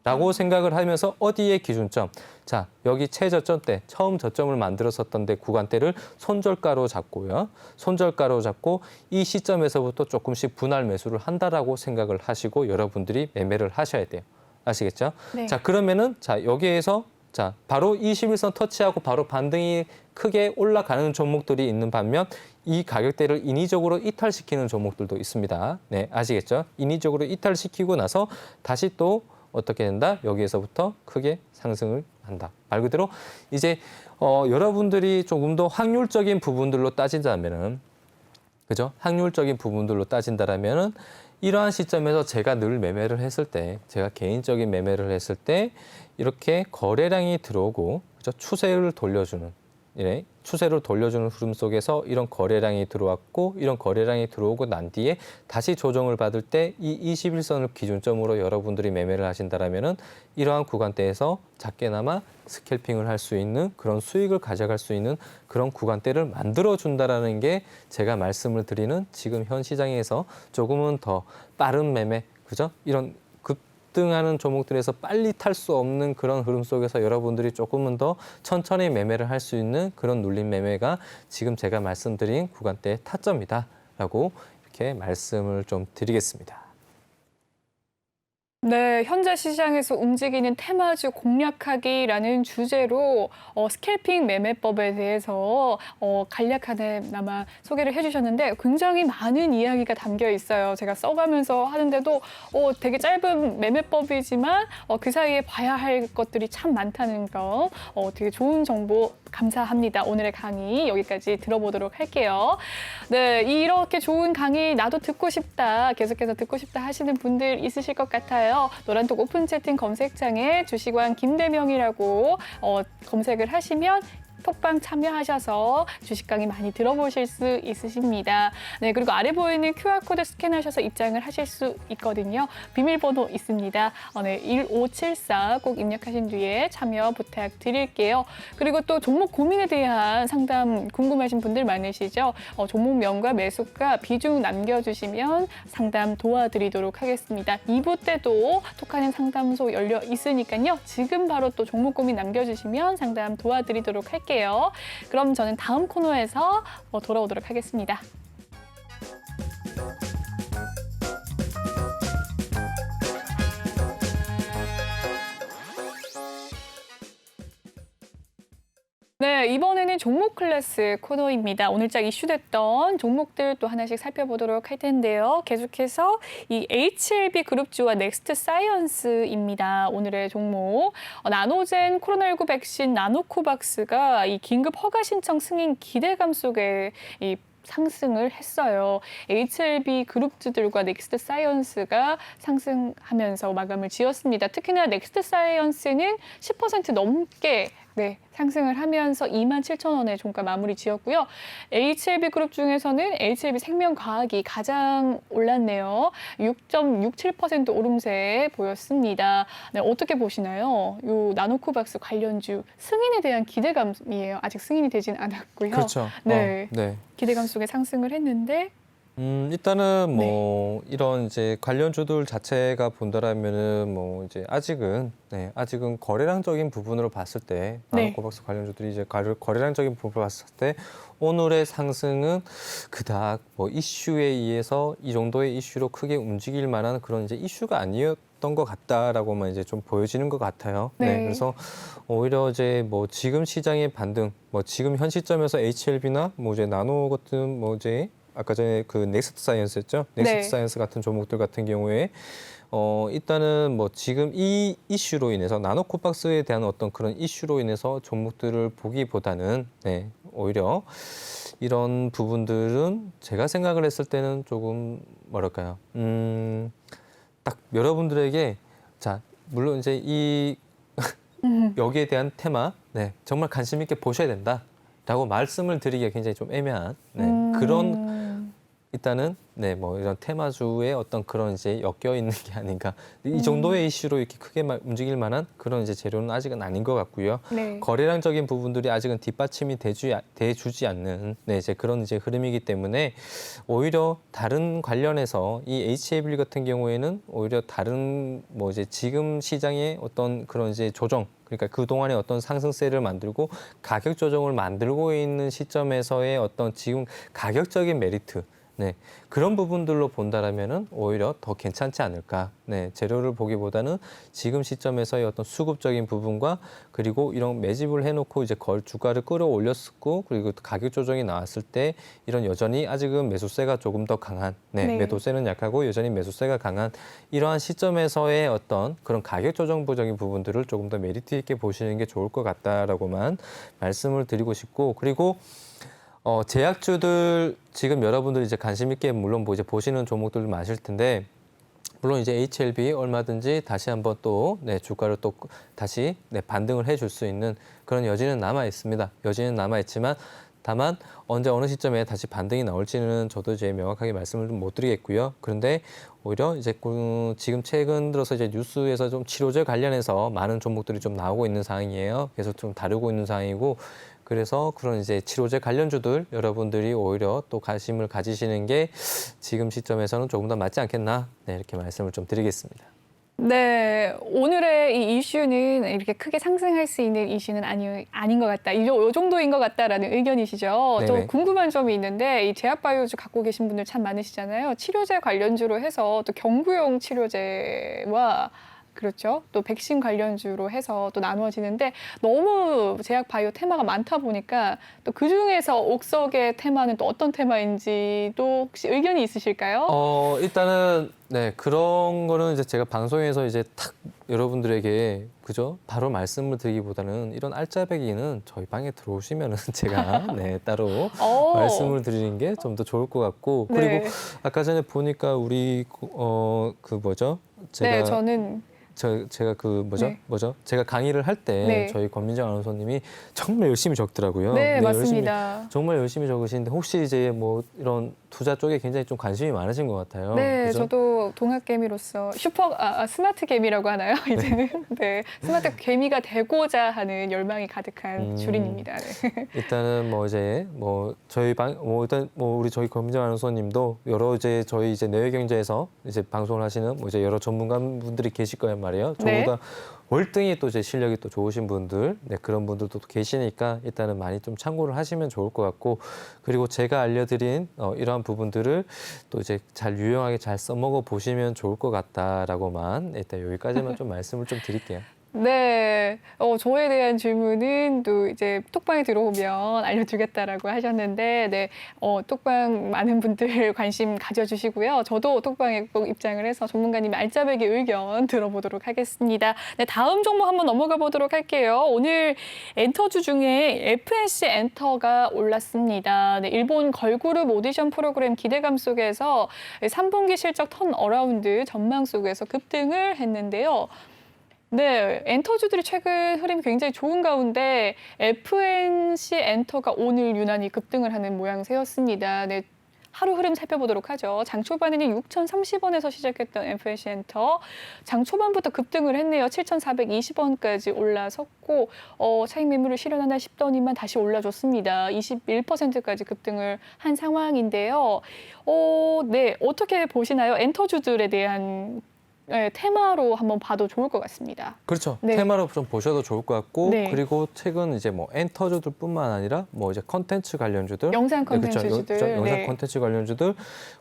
라고 생각을 하면서 어디에 기준점? 자, 여기 최저점대, 처음 저점을 만들었었던 데 구간대를 손절가로 잡고요. 손절가로 잡고 이 시점에서부터 조금씩 분할 매수를 한다라고 생각을 하시고 여러분들이 매매를 하셔야 돼요. 아시겠죠? 네. 자, 그러면은 자, 여기에서 자, 바로 21선 터치하고 바로 반등이 크게 올라가는 종목들이 있는 반면 이 가격대를 인위적으로 이탈시키는 종목들도 있습니다. 네, 아시겠죠? 인위적으로 이탈시키고 나서 다시 또 어떻게 된다? 여기에서부터 크게 상승을 한다. 말 그대로 이제 여러분들이 조금 더 확률적인 부분들로 따진다면은, 그죠? 확률적인 부분들로 따진다라면은 이러한 시점에서 제가 늘 매매를 했을 때, 제가 개인적인 매매를 했을 때 이렇게 거래량이 들어오고, 그죠? 추세를 돌려주는, 예, 추세를 돌려주는 흐름 속에서 이런 거래량이 들어왔고, 이런 거래량이 들어오고 난 뒤에 다시 조정을 받을 때 이 21선을 기준점으로 여러분들이 매매를 하신다라면은 이러한 구간대에서 작게나마 스캘핑을 할 수 있는 그런 수익을 가져갈 수 있는 그런 구간대를 만들어준다라는 게 제가 말씀을 드리는 지금 현 시장에서 조금은 더 빠른 매매, 그죠? 이런 급등하는 종목들에서 빨리 탈 수 없는 그런 흐름 속에서 여러분들이 조금은 더 천천히 매매를 할 수 있는 그런 눌림 매매가 지금 제가 말씀드린 구간대의 타점이다라고 이렇게 말씀을 좀 드리겠습니다. 네, 현재 시장에서 움직이는 테마주 공략하기라는 주제로 스캘핑 매매법에 대해서 간략하게나마 소개를 해주셨는데 굉장히 많은 이야기가 담겨 있어요. 제가 써가면서 하는데도 되게 짧은 매매법이지만 그 사이에 봐야 할 것들이 참 많다는 거 되게 좋은 정보 감사합니다. 오늘의 강의 여기까지 들어보도록 할게요. 네, 이렇게 좋은 강의 나도 듣고 싶다, 계속해서 듣고 싶다 하시는 분들 있으실 것 같아요. 노란톡 오픈 채팅 검색창에 주식왕 김대명이라고 검색을 하시면 톡방 참여하셔서 주식 강의 많이 들어보실 수 있으십니다. 네, 그리고 아래 보이는 QR코드 스캔하셔서 입장을 하실 수 있거든요. 비밀번호 있습니다. 네, 1574 꼭 입력하신 뒤에 참여 부탁드릴게요. 그리고 또 종목 고민에 대한 상담 궁금하신 분들 많으시죠? 종목명과 매수가 비중 남겨주시면 상담 도와드리도록 하겠습니다. 2부 때도 톡하는 상담소 열려 있으니까요. 지금 바로 또 종목 고민 남겨주시면 상담 도와드리도록 할게요. 그럼 저는 다음 코너에서 돌아오도록 하겠습니다. 네, 이번에는 종목 클래스 코너입니다. 오늘짝 이슈됐던 종목들 또 하나씩 살펴보도록 할 텐데요. 계속해서 이 HLB 그룹주와 넥스트 사이언스입니다. 오늘의 종목. 나노젠 코로나19 백신 나노코박스가 이 긴급 허가 신청 승인 기대감 속에 이 상승을 했어요. HLB 그룹주들과 넥스트 사이언스가 상승하면서 마감을 지었습니다. 특히나 넥스트 사이언스는 10% 넘게 상승을 하면서 27,000원에 종가 마무리 지었고요. HLB 그룹 중에서는 HLB 생명과학이 가장 올랐네요. 6.67% 오름세 보였습니다. 네, 어떻게 보시나요? 요 나노코박스 관련주 승인에 대한 기대감이에요. 아직 승인이 되진 않았고요. 그렇죠. 네. 네. 기대감 속에 상승을 했는데 일단은 뭐 이런 이제 관련주들 자체가 본다라면은 뭐 이제 아직은 거래량적인 부분으로 봤을 때 나노코박스 관련주들이 이제 거래량적인 부분으로 봤을 때 오늘의 상승은 그닥 뭐 이슈에 의해서 이 정도의 이슈로 크게 움직일 만한 그런 이제 이슈가 아니었던 것 같다라고만 이제 좀 보여지는 것 같아요. 네. 그래서 오히려 이제 뭐 지금 시장의 반등, 뭐 지금 현 시점에서 HLB나 뭐 이제 나노 같은 뭐 이제 아까 전에 그 넥스트 사이언스였죠. 넥스트 사이언스 같은 종목들 같은 경우에 일단은 뭐 지금 이 이슈로 인해서 나노코박스에 대한 어떤 그런 이슈로 인해서 종목들을 보기보다는 오히려 이런 부분들은 제가 생각을 했을 때는 조금 뭐랄까요? 딱 여러분들에게 자 물론 이제 이 여기에 대한 테마 정말 관심 있게 보셔야 된다라고 말씀을 드리기가 굉장히 좀 애매한 그런 일단은 뭐 이런 테마주의 어떤 그런 이제 엮여 있는 게 아닌가 이 정도의 이슈로 이렇게 크게 움직일 만한 그런 이제 재료는 아직은 아닌 것 같고요. 거래량적인 부분들이 아직은 뒷받침이 돼주지 않는 이제 그런 이제 흐름이기 때문에 오히려 다른 관련해서 이 HLB 같은 경우에는 오히려 다른 뭐 이제 지금 시장의 어떤 그런 이제 조정 그러니까 그동안에 어떤 상승세를 만들고 가격 조정을 만들고 있는 시점에서의 어떤 지금 가격적인 메리트 그런 부분들로 본다라면은 오히려 더 괜찮지 않을까. 재료를 보기보다는 지금 시점에서의 어떤 수급적인 부분과 그리고 이런 매집을 해놓고 이제 주가를 끌어올렸었고 그리고 가격 조정이 나왔을 때 이런 여전히 아직은 매수세가 조금 더 강한, 매도세는 약하고 여전히 매수세가 강한 이러한 시점에서의 어떤 그런 가격 조정부적인 부분들을 조금 더 메리트 있게 보시는 게 좋을 것 같다라고만 말씀을 드리고 싶고 그리고. 제약주들 지금 여러분들이 이제 관심 있게 물론 뭐 이제 보시는 종목들 많으실 텐데 물론 이제 HLB 얼마든지 다시 한번 또 주가를 또 다시 반등을 해줄 수 있는 그런 여지는 남아 있습니다. 여지는 남아 있지만 다만 언제 어느 시점에 다시 반등이 나올지는 저도 이제 명확하게 말씀을 좀 못 드리겠고요. 그런데 오히려 이제 지금 최근 들어서 이제 뉴스에서 좀 치료제 관련해서 많은 종목들이 좀 나오고 있는 상황이에요. 계속 좀 다루고 있는 상황이고. 그래서 그런 이제 치료제 관련주들 여러분들이 오히려 또 관심을 가지시는 게 지금 시점에서는 조금 더 맞지 않겠나 이렇게 말씀을 좀 드리겠습니다. 네, 오늘의 이 이슈는 이렇게 크게 상승할 수 있는 이슈는 아닌 것 같다. 이 정도인 것 같다라는 의견이시죠. 네네. 또 궁금한 점이 있는데 이 제약바이오주 갖고 계신 분들 참 많으시잖아요. 치료제 관련주로 해서 또 경구용 치료제와 그렇죠. 또 백신 관련주로 해서 또 나누어지는데 너무 제약 바이오 테마가 많다 보니까 또 그중에서 옥석의 테마는 또 어떤 테마인지도 혹시 의견이 있으실까요? 일단은 그런 거는 이제 제가 방송에서 이제 탁 여러분들에게 그죠? 바로 말씀을 드리기보다는 이런 알짜배기는 저희 방에 들어오시면은 제가 따로 말씀을 드리는 게 좀 더 좋을 것 같고 그리고 아까 전에 보니까 우리 그 뭐죠? 제가 그 제가 강의를 할 때 저희 권민정 아나운서님이 정말 열심히 적더라고요. 네, 맞습니다. 정말 열심히 적으시는데 혹시 이제 뭐 이런 투자 쪽에 굉장히 좀 관심이 많으신 것 같아요. 네, 그죠? 저도 동학개미로서 스마트 개미라고 하나요? 이제는 스마트 개미가 되고자 하는 열망이 가득한 주린입니다. 일단은 뭐 이제 뭐 저희 일단 뭐 우리 저희 권민정 아나운서님도 여러 이제 저희 이제 내외경제에서 이제 방송을 하시는 뭐 이제 여러 전문가분들이 계실 거란 말이에요. 저보다 월등히 또 제 실력이 또 좋으신 분들, 그런 분들도 또 계시니까 일단은 많이 좀 참고를 하시면 좋을 것 같고, 그리고 제가 알려드린 이러한 부분들을 또 이제 잘 유용하게 잘 써먹어 보시면 좋을 것 같다라고만 일단 여기까지만 좀 말씀을 좀 드릴게요. 네, 저에 대한 질문은 또 이제 톡방에 들어오면 알려주겠다라고 하셨는데, 네, 톡방 많은 분들 관심 가져주시고요. 저도 톡방에 꼭 입장을 해서 전문가님의 알짜배기 의견 들어보도록 하겠습니다. 네, 다음 종목 한번 넘어가 보도록 할게요. 오늘 엔터주 중에 FNC 엔터가 올랐습니다. 네, 일본 걸그룹 오디션 프로그램 기대감 속에서 3분기 실적 턴어라운드 전망 속에서 급등을 했는데요. 네, 엔터주들이 최근 흐름이 굉장히 좋은 가운데 FNC 엔터가 오늘 유난히 급등을 하는 모양새였습니다. 네, 하루 흐름 살펴보도록 하죠. 장 초반에는 6,030원에서 시작했던 FNC 엔터, 장 초반부터 급등을 했네요. 7,420원까지 올라섰고 차익 매물을 실현하나 싶더니만 다시 올라줬습니다. 21%까지 급등을 한 상황인데요. 네, 어떻게 보시나요? 엔터주들에 대한 테마로 한번 봐도 좋을 것 같습니다. 그렇죠. 네. 테마로 좀 보셔도 좋을 것 같고, 네. 그리고 최근 이제 뭐 엔터주들뿐만 아니라 뭐 이제 컨텐츠 관련주들, 영상 네, 그렇죠. 컨텐츠주들, 영상 네. 컨텐츠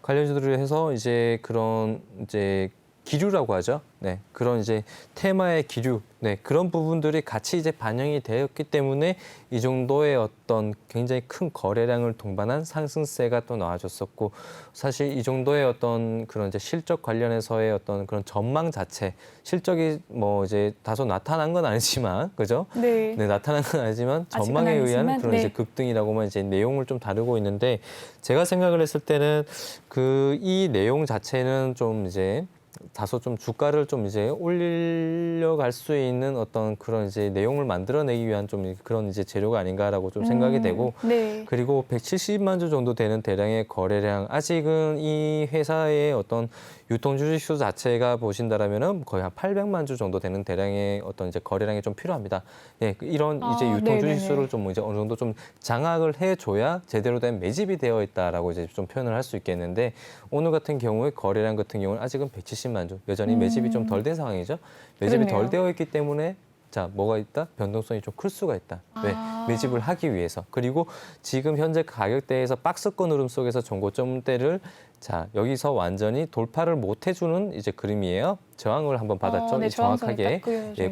관련주들을 해서 이제 그런 이제 기류라고 하죠. 네, 그런 이제 테마의 기류, 네, 그런 부분들이 같이 이제 반영이 되었기 때문에 이 정도의 어떤 굉장히 큰 거래량을 동반한 상승세가 또 나와줬었고, 사실 이 정도의 어떤 그런 이제 실적 관련해서의 어떤 그런 전망 자체, 실적이 뭐 이제 다소 나타난 건 아니지만, 그죠? 네. 네, 나타난 건 아니지만 아직은 전망에 의한 아니지만, 그런 네. 이제 급등이라고만 이제 내용을 좀 다루고 있는데, 제가 생각을 했을 때는 이 내용 자체는 좀 이제 다소 좀 주가를 좀 이제 올려갈 수 있는 어떤 그런 이제 내용을 만들어내기 위한 좀 그런 이제 재료가 아닌가라고 좀 생각이 되고, 네. 그리고 170만 주 정도 되는 대량의 거래량, 아직은 이 회사의 어떤 유통 주식수 자체가 보신다라면은 거의 한 800만 주 정도 되는 대량의 어떤 이제 거래량이 좀 필요합니다. 네, 이런 이제 유통 네네네. 주식수를 좀 이제 어느 정도 좀 장악을 해줘야 제대로 된 매집이 되어 있다라고 이제 좀 표현을 할 수 있겠는데, 오늘 같은 경우에 거래량 같은 경우는 아직은 170만 주, 여전히 매집이 좀 덜 된 상황이죠. 매집이 그렇네요. 덜 되어 있기 때문에 자, 뭐가 있다? 변동성이 좀 클 수가 있다. 왜? 매집을 하기 위해서. 그리고 지금 현재 가격대에서 박스권 흐름 속에서 정고점대를 자, 여기서 완전히 돌파를 못 해주는 이제 그림이에요. 저항을 한번 받았죠. 네, 이 정확하게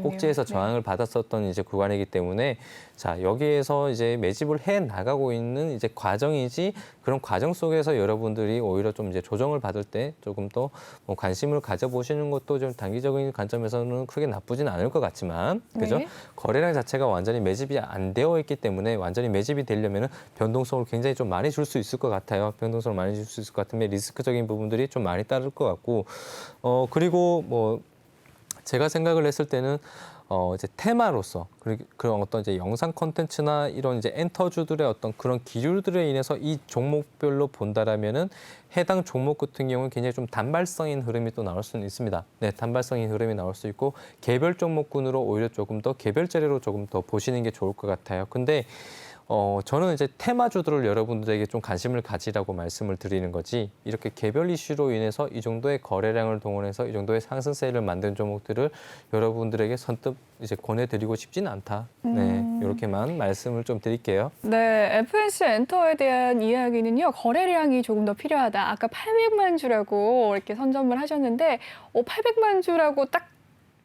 꼭지에서 네. 저항을 받았었던 이제 구간이기 때문에 자, 여기에서 이제 매집을 해 나가고 있는 이제 과정이지, 그런 과정 속에서 여러분들이 오히려 좀 이제 조정을 받을 때 조금 더 뭐 관심을 가져보시는 것도 좀 단기적인 관점에서는 크게 나쁘진 않을 것 같지만, 그죠? 네. 거래량 자체가 완전히 매집이 안 되어 있기 때문에 완전히 매집이 되려면은 변동성을 굉장히 좀 많이 줄 수 있을 것 같아요. 변동성을 많이 줄 수 있을 것 같으면 리스크적인 부분들이 좀 많이 따를 것 같고, 그리고 뭐 제가 생각을 했을 때는 이제 테마로서 그런 어떤 이제 영상 콘텐츠나 이런 이제 엔터주들의 어떤 그런 기류들에 인해서 이 종목별로 본다라면은 해당 종목 같은 경우는 굉장히 좀 단발성인 흐름이 또 나올 수는 있습니다. 네, 단발성인 흐름이 나올 수 있고, 개별 종목군으로 오히려 조금 더 개별 재료로 조금 더 보시는 게 좋을 것 같아요. 근데 저는 이제 테마주들을 여러분들에게 좀 관심을 가지라고 말씀을 드리는 거지, 이렇게 개별 이슈로 인해서 이 정도의 거래량을 동원해서 이 정도의 상승세를 만든 종목들을 여러분들에게 선뜻 이제 권해드리고 싶지는 않다. 네, 이렇게만 말씀을 좀 드릴게요. 네, FNC 엔터에 대한 이야기는요, 거래량이 조금 더 필요하다. 아까 800만 주라고 이렇게 선점을 하셨는데, 800만 주라고 딱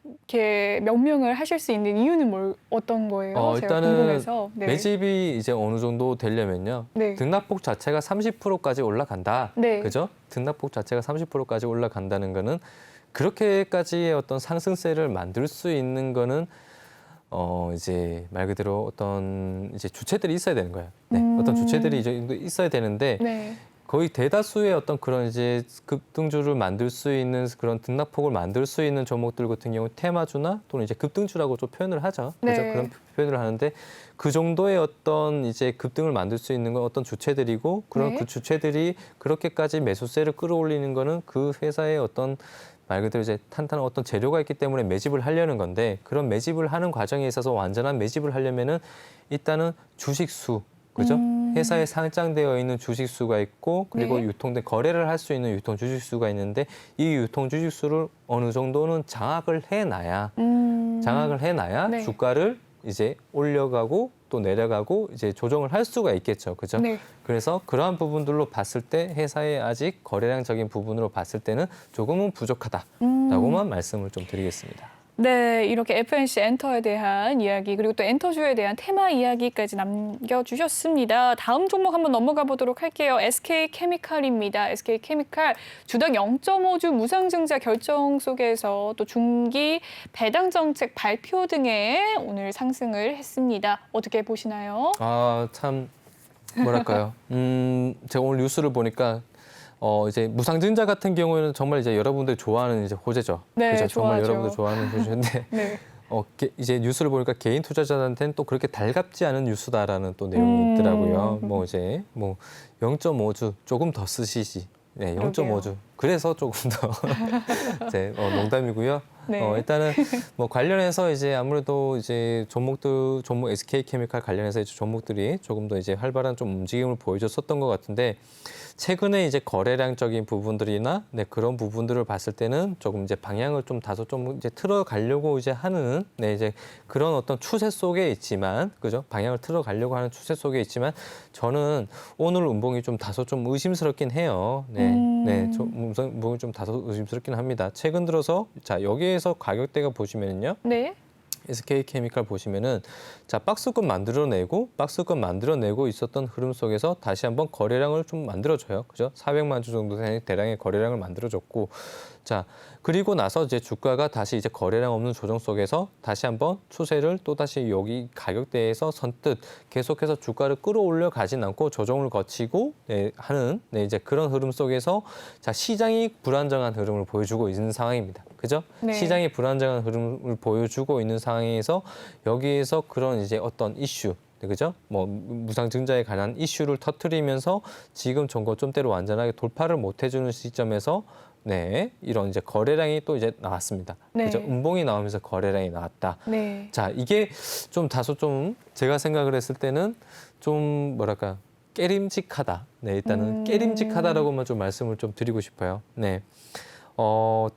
이렇게 명명을 하실 수 있는 이유는 어떤 거예요? 제가 일단은 궁금해서. 네. 매집이 이제 어느 정도 되려면요. 네. 등락폭 자체가 30%까지 올라간다. 네. 그죠? 등락폭 자체가 30%까지 올라간다는 거는, 그렇게까지의 어떤 상승세를 만들 수 있는 거는 이제 말 그대로 어떤 이제 주체들이 있어야 되는 거예요. 네. 어떤 주체들이 이제 있어야 되는데, 네. 거의 대다수의 어떤 그런 이제 급등주를 만들 수 있는 그런 등락폭을 만들 수 있는 종목들 같은 경우 테마주나 또는 이제 급등주라고 좀 표현을 하죠. 그죠? 네. 그런 표현을 하는데, 그 정도의 어떤 이제 급등을 만들 수 있는 건 어떤 주체들이고, 그런 네. 그 주체들이 그렇게까지 매수세를 끌어올리는 거는 그 회사의 어떤 말 그대로 이제 탄탄한 어떤 재료가 있기 때문에 매집을 하려는 건데, 그런 매집을 하는 과정에 있어서 완전한 매집을 하려면은 일단은 주식수, 그죠? 회사에 상장되어 있는 주식수가 있고, 그리고 네. 유통된 거래를 할 수 있는 유통 주식수가 있는데, 이 유통 주식수를 어느 정도는 장악을 해놔야 네. 주가를 이제 올려가고 또 내려가고 이제 조정을 할 수가 있겠죠, 그죠? 네. 그래서 그러한 부분들로 봤을 때 회사의 아직 거래량적인 부분으로 봤을 때는 조금은 부족하다라고만 말씀을 좀 드리겠습니다. 네, 이렇게 FNC 엔터에 대한 이야기 그리고 또 엔터주에 대한 테마 이야기까지 남겨주셨습니다. 다음 종목 한번 넘어가 보도록 할게요. SK케미칼입니다. SK케미칼 주당 0.5주 무상증자 결정 속에서 또 중기 배당 정책 발표 등에 오늘 상승을 했습니다. 어떻게 보시나요? 아, 참 뭐랄까요? 제가 오늘 뉴스를 보니까 이제 무상증자 같은 경우에는 정말 이제 여러분들이 좋아하는 이제 호재죠. 네, 그죠? 정말 좋아하죠. 여러분들 좋아하는 호재인데 네. 이제 뉴스를 보니까 개인 투자자들한테는 또 그렇게 달갑지 않은 뉴스다라는 또 내용이 있더라고요. 뭐 이제 뭐 0.5주 조금 더 쓰시지. 네, 0.5주. 그래서 조금 더 이제 농담이고요. 네. 일단은 뭐 관련해서 이제 아무래도 이제 종목 SK케미칼 관련해서 이제 종목들이 조금 더 이제 활발한 좀 움직임을 보여줬었던 것 같은데 최근에 이제 거래량적인 부분들이나 그런 부분들을 봤을 때는 조금 이제 방향을 좀 다소 좀 이제 틀어가려고 이제 하는 이제 그런 어떤 추세 속에 있지만 그죠? 방향을 틀어가려고 하는 추세 속에 있지만 저는 오늘 운봉이 좀 다소 좀 의심스럽긴 해요. 운봉이 좀 다소 의심스럽긴 합니다. 최근 들어서 자 여기에서 가격대가 보시면요. 네. SK케미칼 보시면은 자 박스권 만들어내고 있었던 흐름 속에서 다시 한번 거래량을 좀 만들어줘요. 그죠? 400만 주 정도 대량의 거래량을 만들어줬고 자 그리고 나서 이제 주가가 다시 이제 거래량 없는 조정 속에서 다시 한번 추세를 또 다시 여기 가격대에서 선뜻 계속해서 주가를 끌어올려 가진 않고 조정을 거치고 하는 이제 그런 흐름 속에서 자 시장이 불안정한 흐름을 보여주고 있는 상황입니다. 그죠? 네. 시장이 불안정한 흐름을 보여주고 있는 상황에서 여기에서 그런 이제 어떤 이슈 그죠? 뭐 무상증자에 관한 이슈를 터뜨리면서 지금 전고점대로 완전하게 돌파를 못 해주는 시점에서 이런 이제 거래량이 또 이제 나왔습니다. 네. 그죠? 음봉이 나오면서 거래량이 나왔다. 네. 자, 이게 좀 다소 좀 제가 생각을 했을 때는 좀 뭐랄까 깨림직하다. 일단은 깨림직하다라고만 좀 말씀을 좀 드리고 싶어요.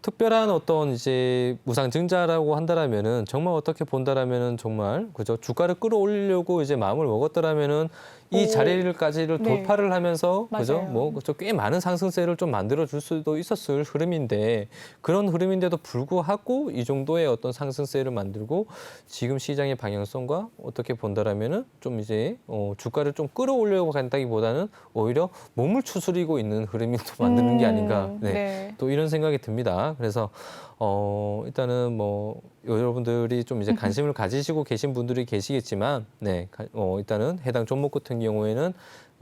특별한 어떤 이제 무상증자라고 한다라면은 정말 어떻게 본다라면은 정말 그죠 주가를 끌어올리려고 이제 마음을 먹었더라면은 이 자리를까지를 돌파를 하면서 그죠 뭐 꽤 많은 상승세를 좀 만들어 줄 수도 있었을 흐름인데 그런 흐름인데도 불구하고 이 정도의 어떤 상승세를 만들고 지금 시장의 방향성과 어떻게 본다라면은 좀 이제 주가를 좀 끌어올려고 간다기보다는 오히려 몸을 추스리고 있는 흐름이 또 만드는 게 아닌가 또 이런 생각이 듭니다. 그래서 일단은 뭐 여러분들이 좀 이제 관심을 가지시고 계신 분들이 계시겠지만 일단은 해당 종목 같은 경우에는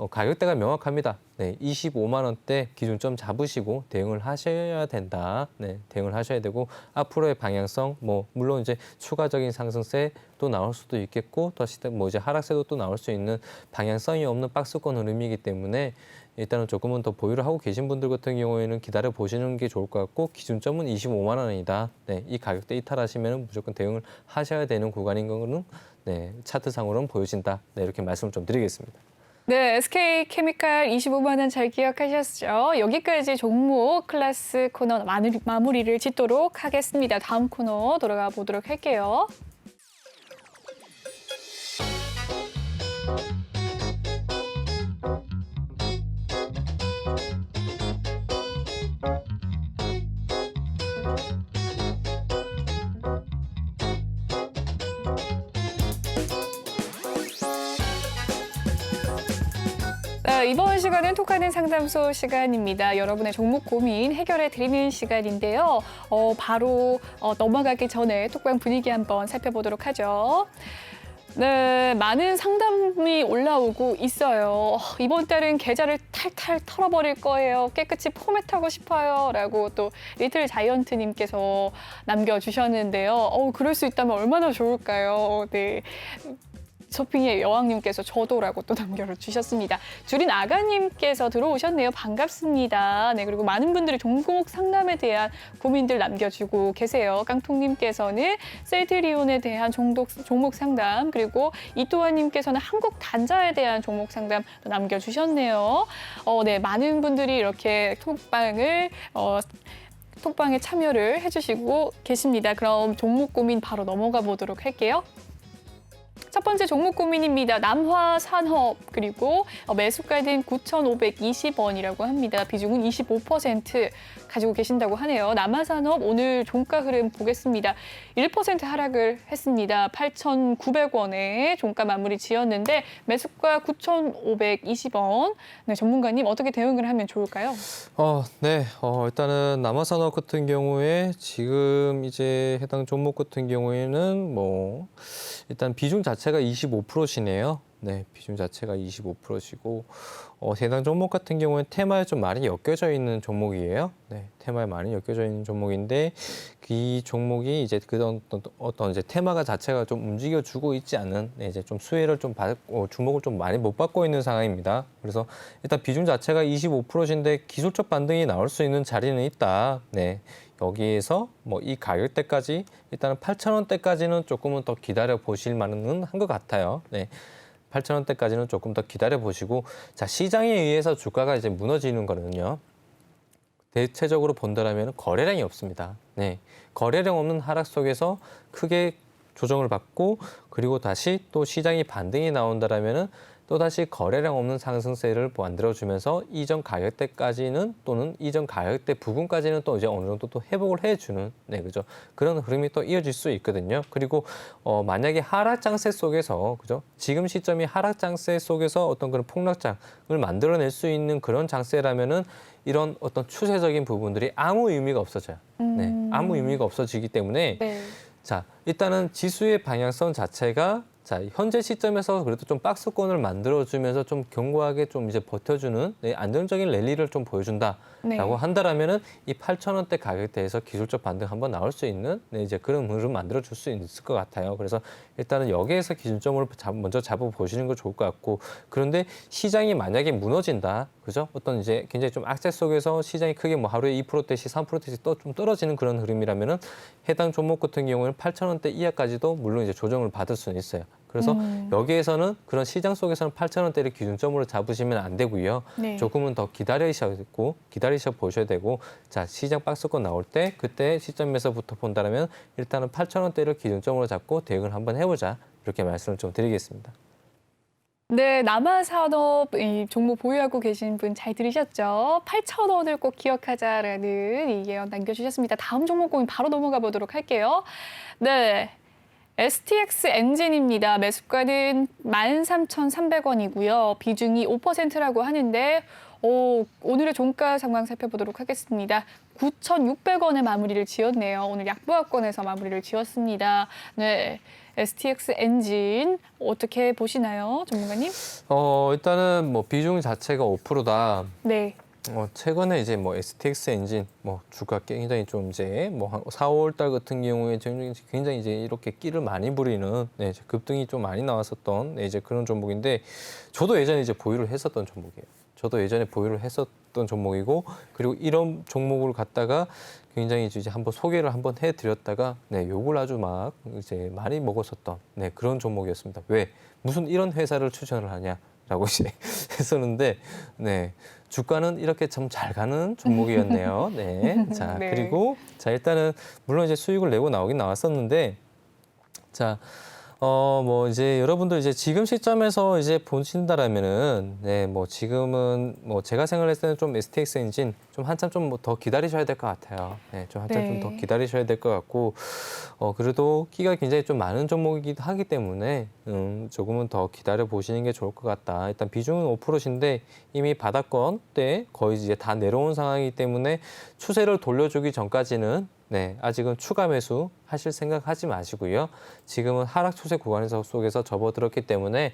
가격대가 명확합니다. 25만 원대 기준점 잡으시고 대응을 하셔야 된다. 대응을 하셔야 되고 앞으로의 방향성 뭐 물론 이제 추가적인 상승세도 나올 수도 있겠고 또 뭐 이제 하락세도 또 나올 수 있는 방향성이 없는 박스권 흐름이기 때문에 일단은 조금은 더 보유를 하고 계신 분들 같은 경우에는 기다려 보시는 게 좋을 것 같고 기준점은 25만 원이다. 이 가격대 이탈하시면 무조건 대응을 하셔야 되는 구간인 거는 차트상으로는 보여진다. 이렇게 말씀을 좀 드리겠습니다. 네, SK케미칼 25만 원 잘 기억하셨죠? 여기까지 종목 클래스 코너 마무리를 짓도록 하겠습니다. 다음 코너 돌아가 보도록 할게요. 이번 시간은 톡하는 상담소 시간입니다. 여러분의 종목 고민 해결해 드리는 시간인데요. 바로 넘어가기 전에 톡방 분위기 한번 살펴보도록 하죠. 네, 많은 상담이 올라오고 있어요. 이번 달은 계좌를 탈탈 털어버릴 거예요. 깨끗이 포맷하고 싶어요. 라고 또 리틀 자이언트님께서 남겨주셨는데요. 그럴 수 있다면 얼마나 좋을까요? 네. 쇼핑의 여왕님께서 저도라고 또 남겨주셨습니다. 주린 아가님께서 들어오셨네요. 반갑습니다. 그리고 많은 분들이 종목 상담에 대한 고민들 남겨주고 계세요. 깡통님께서는 셀트리온에 대한 종목 상담 그리고 이토아님께서는 한국 단자에 대한 종목 상담 또 남겨주셨네요. 많은 분들이 이렇게 톡방에 참여를 해주시고 계십니다. 그럼 종목 고민 바로 넘어가 보도록 할게요. 첫 번째 종목 고민입니다. 남화산업 그리고 매수가는 9,520원이라고 합니다. 비중은 25%. 가지고 계신다고 하네요. 남아산업 오늘 종가 흐름 보겠습니다. 1% 하락을 했습니다. 8,900원에 종가 마무리 지었는데 매수가 9,520원. 네, 전문가님 어떻게 대응을 하면 좋을까요? 네. 일단은 남아산업 같은 경우에 지금 이제 해당 종목 같은 경우에는 뭐 일단 비중 자체가 25%시네요. 네, 비중 자체가 25%시고 해당 종목 같은 경우는 테마에 좀 많이 엮여져 있는 종목이에요. 네, 테마에 많이 엮여져 있는 종목인데 이 종목이 이제 어떤 이제 테마가 자체가 좀 움직여주고 있지 않은 이제 좀 수혜를 좀 받고 주목을 좀 많이 못 받고 있는 상황입니다. 그래서 일단 비중 자체가 25%인데 기술적 반등이 나올 수 있는 자리는 있다. 네. 여기에서 뭐 이 가격대까지 일단은 8,000원대까지는 조금은 더 기다려 보실 만은 한 것 같아요. 네. 8,000원대까지는 조금 더 기다려 보시고 자, 시장에 의해서 주가가 이제 무너지는 거는요. 대체적으로 본다라면 거래량이 없습니다. 네. 거래량 없는 하락 속에서 크게 조정을 받고 그리고 다시 또 시장이 반등이 나온다라면은 또 다시 거래량 없는 상승세를 만들어주면서 이전 가격대까지는 또는 이전 가격대 부분까지는 또 이제 어느 정도 또 회복을 해주는 네 그죠 그런 흐름이 또 이어질 수 있거든요. 그리고 만약에 하락 장세 속에서 그죠 지금 시점이 하락 장세 속에서 어떤 그런 폭락장을 만들어낼 수 있는 그런 장세라면은 이런 어떤 추세적인 부분들이 아무 의미가 없어져요. 네, 아무 의미가 없어지기 때문에. 네. 자, 일단은 지수의 방향성 자체가 자, 현재 시점에서 그래도 좀 박스권을 만들어주면서 좀 견고하게 좀 이제 버텨주는 네, 안정적인 랠리를 좀 보여준다라고 네. 한다라면은 이 8,000원대 가격대에서 기술적 반등 한번 나올 수 있는 네, 이제 그런 흐름 만들어줄 수 있을 것 같아요. 그래서 일단은 여기에서 기준점을 먼저 잡아보시는 거 좋을 것 같고 그런데 시장이 만약에 무너진다, 그죠? 어떤 이제 굉장히 좀 악재 속에서 시장이 크게 뭐 하루에 2%대씩 3%대씩 좀 떨어지는 그런 흐름이라면은 해당 종목 같은 경우는 8,000원대 이하까지도 물론 이제 조정을 받을 수는 있어요. 그래서 여기에서는 그런 시장 속에서는 8,000원대를 기준점으로 잡으시면 안 되고요. 네. 조금은 더 기다리셔 보셔야 되고 자 시장 박스권 나올 때 그때 시점에서부터 본다면 일단은 8,000원대를 기준점으로 잡고 대응을 한번 해보자 이렇게 말씀을 좀 드리겠습니다. 네, 남아산업 이 종목 보유하고 계신 분 잘 들으셨죠? 8,000원을 꼭 기억하자라는 이 예언 남겨주셨습니다. 다음 종목은 바로 넘어가 보도록 할게요. 네. STX 엔진입니다. 매수가는 13,300원이고요. 비중이 5%라고 하는데 오늘의 종가 상황 살펴보도록 하겠습니다. 9,600원에 마무리를 지었네요. 오늘 약보합권에서 마무리를 지었습니다. 네, STX 엔진 어떻게 보시나요, 전문가님? 일단은 뭐 비중 자체가 5%다. 네. 최근에 이제 뭐 STX 엔진 뭐 주가 굉장히 좀 이제 뭐 한 4, 5월 달 같은 경우에 굉장히 이제 이렇게 끼를 많이 부리는 네, 이제 급등이 좀 많이 나왔었던 네, 이제 그런 종목인데 저도 예전에 이제 보유를 했었던 종목이에요. 저도 예전에 보유를 했었던 종목이고 그리고 이런 종목을 갖다가 굉장히 이제 한번 소개를 한번 해드렸다가 네, 욕을 아주 막 이제 많이 먹었었던 네, 그런 종목이었습니다. 왜 무슨 이런 회사를 추천을 하냐? 라고 이제 했었는데, 네. 주가는 이렇게 참 잘 가는 종목이었네요. 네. 자, 네. 그리고, 자, 일단은, 물론 이제 수익을 내고 나오긴 나왔었는데, 자, 뭐 이제 여러분들 이제 지금 시점에서 이제 보신다라면은, 네, 뭐 지금은 뭐 제가 생각했을 때는 좀 STX 엔진 좀 한참 좀 뭐 더 기다리셔야 될 것 같아요. 네, 좀 한참 좀 더 네. 기다리셔야 될 것 같고, 그래도 끼가 굉장히 좀 많은 종목이기도 하기 때문에, 조금은 더 기다려 보시는 게 좋을 것 같다. 일단 비중은 5%인데 이미 바닥권 때 거의 이제 다 내려온 상황이기 때문에 추세를 돌려주기 전까지는 네, 아직은 추가 매수 하실 생각 하지 마시고요. 지금은 하락 추세 구간에서 속에서 접어들었기 때문에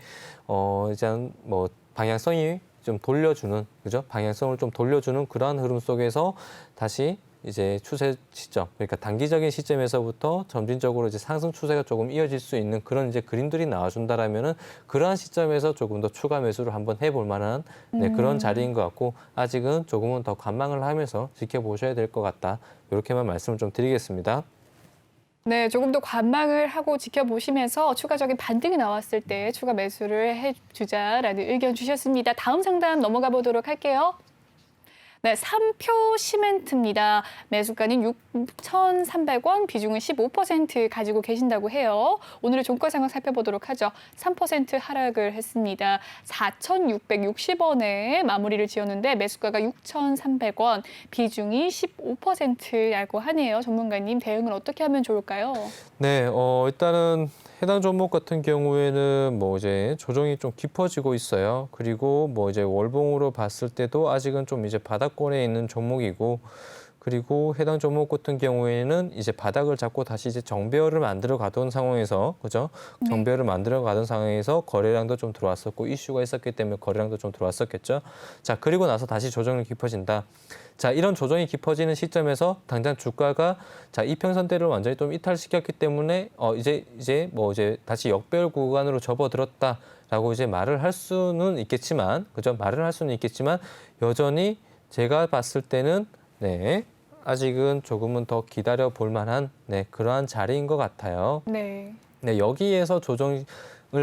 이제 뭐 방향성이 좀 돌려주는 그죠? 방향성을 좀 돌려주는 그러한 흐름 속에서 다시 이제 추세 시점, 그러니까 단기적인 시점에서부터 점진적으로 이제 상승 추세가 조금 이어질 수 있는 그런 이제 그림들이 나와준다라면은 그러한 시점에서 조금 더 추가 매수를 한번 해볼 만한 네, 그런 자리인 것 같고 아직은 조금은 더 관망을 하면서 지켜보셔야 될 것 같다. 이렇게만 말씀을 좀 드리겠습니다. 네, 조금 더 관망을 하고 지켜보시면서 추가적인 반등이 나왔을 때 추가 매수를 해주자라는 의견 주셨습니다. 다음 상담 넘어가 보도록 할게요. 네, 삼표 시멘트입니다. 매수가는 6,300원, 비중은 15% 가지고 계신다고 해요. 오늘의 종가 상황 살펴보도록 하죠. 3% 하락을 했습니다. 4,660원에 마무리를 지었는데 매수가가 6,300원, 비중이 15%라고 하네요. 전문가님, 대응을 어떻게 하면 좋을까요? 네, 일단은 해당 종목 같은 경우에는 뭐 이제 조정이 좀 깊어지고 있어요. 그리고 뭐 이제 월봉으로 봤을 때도 아직은 좀 이제 바닥권에 있는 종목이고, 그리고 해당 종목 같은 경우에는 이제 바닥을 잡고 다시 이제 정배열을 만들어 가던 상황에서, 그죠? 정배열을 만들어 가던 상황에서 거래량도 좀 들어왔었고, 이슈가 있었기 때문에 거래량도 좀 들어왔었겠죠. 자, 그리고 나서 다시 조정이 깊어진다. 자, 이런 조정이 깊어지는 시점에서 당장 주가가 자, 이평선대를 완전히 좀 이탈시켰기 때문에 이제 다시 역배열 구간으로 접어들었다라고 이제 말을 할 수는 있겠지만, 그죠? 말을 할 수는 있겠지만 여전히 제가 봤을 때는 네, 아직은 조금은 더 기다려 볼 만한 그러한 자리인 것 같아요. 네. 네, 여기에서 조정을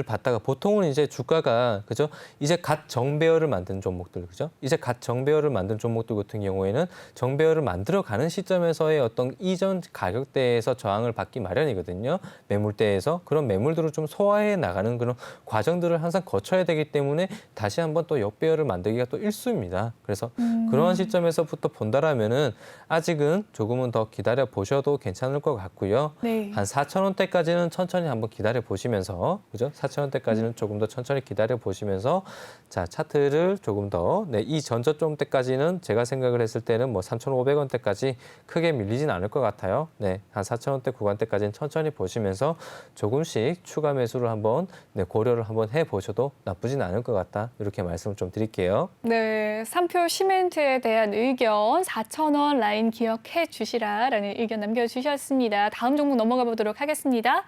받다가 보통은 이제 주가가 그죠? 이제 갓 정배열을 만든 종목들 그죠? 이제 갓 정배열을 만든 종목들 같은 경우에는 정배열을 만들어 가는 시점에서의 어떤 이전 가격대에서 저항을 받기 마련이거든요. 매물대에서 그런 매물들을 좀 소화해 나가는 그런 과정들을 항상 거쳐야 되기 때문에 다시 한번 또 역배열을 만들기가 또 일쑤입니다. 그래서 그러한 시점에서부터 본다라면은 아직은 조금은 더 기다려 보셔도 괜찮을 것 같고요. 네. 한 4,000원대까지는 천천히 한번 기다려 보시면서 그죠? 4,000원대까지는 조금 더 천천히 기다려 보시면서 자, 차트를 조금 더 이 전저점 때까지는 제가 생각을 했을 때는 뭐 3,500원대까지 크게 밀리진 않을 것 같아요. 네, 한 4,000원대 구간대까지는 천천히 보시면서 조금씩 추가 매수를 한번 고려를 한번 해 보셔도 나쁘진 않을 것 같다. 이렇게 말씀을 좀 드릴게요. 네, 삼표 시멘트에 대한 의견 4,000원 라인 기억해 주시라라는 의견 남겨주셨습니다. 다음 종목 넘어가 보도록 하겠습니다.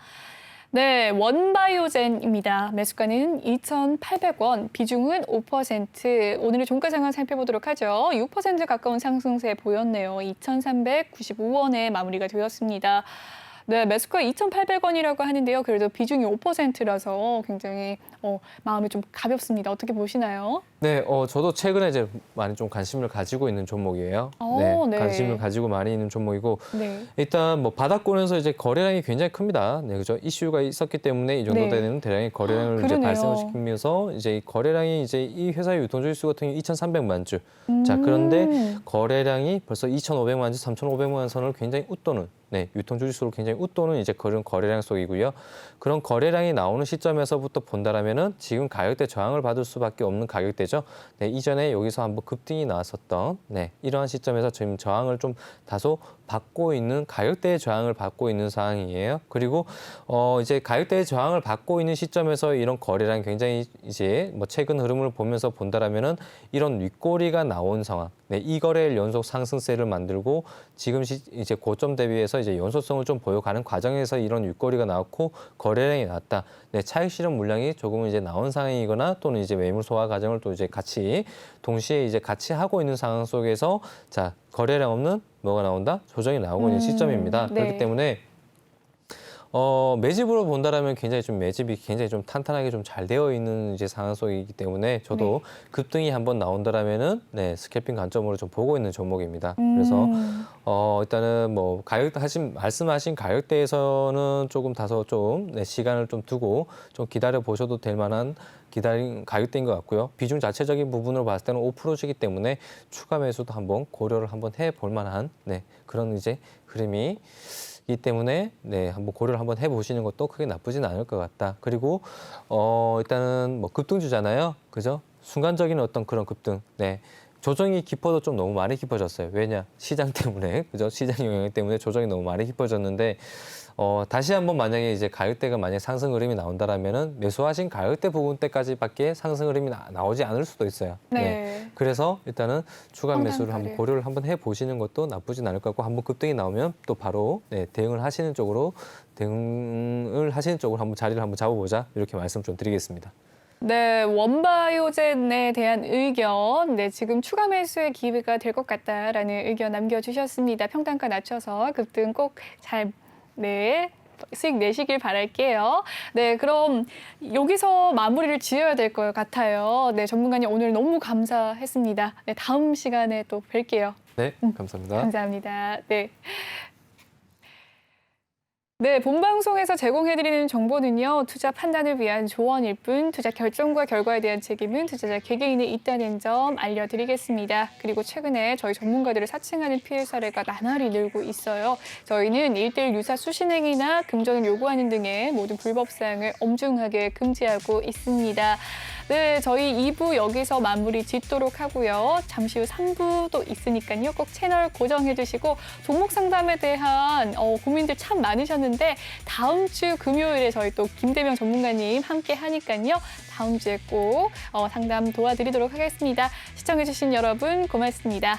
네, 원바이오젠입니다. 매수가는 2,800원, 비중은 5%. 오늘의 종가 상황 살펴보도록 하죠. 6% 가까운 상승세 보였네요. 2,395원에 마무리가 되었습니다. 네, 매수가 2,800원이라고 하는데요. 그래도 비중이 5%라서 굉장히 마음이 좀 가볍습니다. 어떻게 보시나요? 네, 저도 최근에 이제 많이 좀 관심을 가지고 있는 종목이에요. 네. 관심을 가지고 많이 있는 종목이고, 네. 일단 뭐 바닥권에서 이제 거래량이 굉장히 큽니다. 네, 그죠? 이슈가 있었기 때문에 이 정도 네. 되는 대량의 거래량을 이제 그러네요. 발생을 시키면서 이제 이 거래량이 이제 이 회사의 유통주의 수 같은 경우 2,300만 주. 자, 그런데 거래량이 벌써 2,500만 주, 3,500만 선을 굉장히 웃도는 유통주의 수로 굉장히 웃도는 이제 그런 거래량 속이고요. 그런 거래량이 나오는 시점에서부터 본다라면은 지금 가격대 저항을 받을 수밖에 없는 가격대죠. 네, 이전에 여기서 한번 급등이 나왔었던 이러한 시점에서 지금 저항을 좀 다소 받고 있는 가격대의 저항을 받고 있는 상황이에요. 그리고 이제 가격대의 저항을 받고 있는 시점에서 이런 거래량 굉장히 이제 뭐 최근 흐름을 보면서 본다라면은 이런 윗꼬리가 나온 상황. 네, 이 거래일 연속 상승세를 만들고 지금 이제 고점 대비해서 이제 연소성을 좀 보여가는 과정에서 이런 윗꼬리가 나왔고 거래량이 나왔다. 네, 차익 실현 물량이 조금은 이제 나온 상황이거나 또는 이제 매물 소화 과정을 또 이제 같이 동시에 이제 같이 하고 있는 상황 속에서 자, 거래량 없는 뭐가 나온다? 조정이 나오고 있는 시점입니다. 네. 그렇기 때문에 매집으로 본다라면 굉장히 좀 매집이 굉장히 좀 탄탄하게 좀 잘 되어 있는 이제 상황 속이기 때문에 저도 급등이 한번 나온다라면은 스캘핑 관점으로 좀 보고 있는 종목입니다. 그래서 일단은 뭐 말씀하신 가격대에서는 조금 다소 좀 시간을 좀 두고 좀 기다려 보셔도 될 만한 기다린 가격대인 것 같고요. 비중 자체적인 부분으로 봤을 때는 5%이기 때문에 추가 매수도 한번 고려를 한번 해볼 만한 그런 이제 흐름이 이기 때문에 한번 고려를 한번 해보시는 것도 크게 나쁘진 않을 것 같다. 그리고 일단은 뭐 급등주잖아요, 그죠? 순간적인 어떤 그런 급등, 조정이 깊어도 좀 너무 많이 깊어졌어요. 왜냐? 시장 때문에, 그죠? 시장 영향 때문에 조정이 너무 많이 깊어졌는데 다시 한번 만약에 이제 가격대가 만약 상승 흐름이 나온다라면은 매수하신 가격대 부분대까지밖에 상승 흐름이 나오지 않을 수도 있어요. 그래서 일단은 추가 매수를 한번 고려를 한번 해 보시는 것도 나쁘진 않을 것 같고 한번 급등이 나오면 또 바로 대응을 하시는 쪽으로 한번 자리를 한번 잡아보자 이렇게 말씀 좀 드리겠습니다. 네, 원바이오젠에 대한 의견, 지금 추가 매수의 기회가 될 것 같다라는 의견 남겨주셨습니다. 평단가 낮춰서 급등 꼭 잘 수익 내시길 바랄게요. 네, 그럼 여기서 마무리를 지어야 될 것 같아요. 네, 전문가님 오늘 너무 감사했습니다. 네, 다음 시간에 또 뵐게요. 네, 감사합니다. 감사합니다. 네. 네, 본방송에서 제공해드리는 정보는요, 투자 판단을 위한 조언일 뿐, 투자 결정과 결과에 대한 책임은 투자자 개개인에 있다는 점 알려드리겠습니다. 그리고 최근에 저희 전문가들을 사칭하는 피해 사례가 나날이 늘고 있어요. 저희는 1:1 유사 수신행위나 금전을 요구하는 등의 모든 불법 사항을 엄중하게 금지하고 있습니다. 네, 저희 2부 여기서 마무리 짓도록 하고요. 잠시 후 3부도 있으니까요. 꼭 채널 고정해 주시고 종목 상담에 대한 고민들 참 많으셨는데 다음 주 금요일에 저희 또 김대명 전문가님 함께 하니까요. 다음 주에 꼭 상담 도와드리도록 하겠습니다. 시청해 주신 여러분 고맙습니다.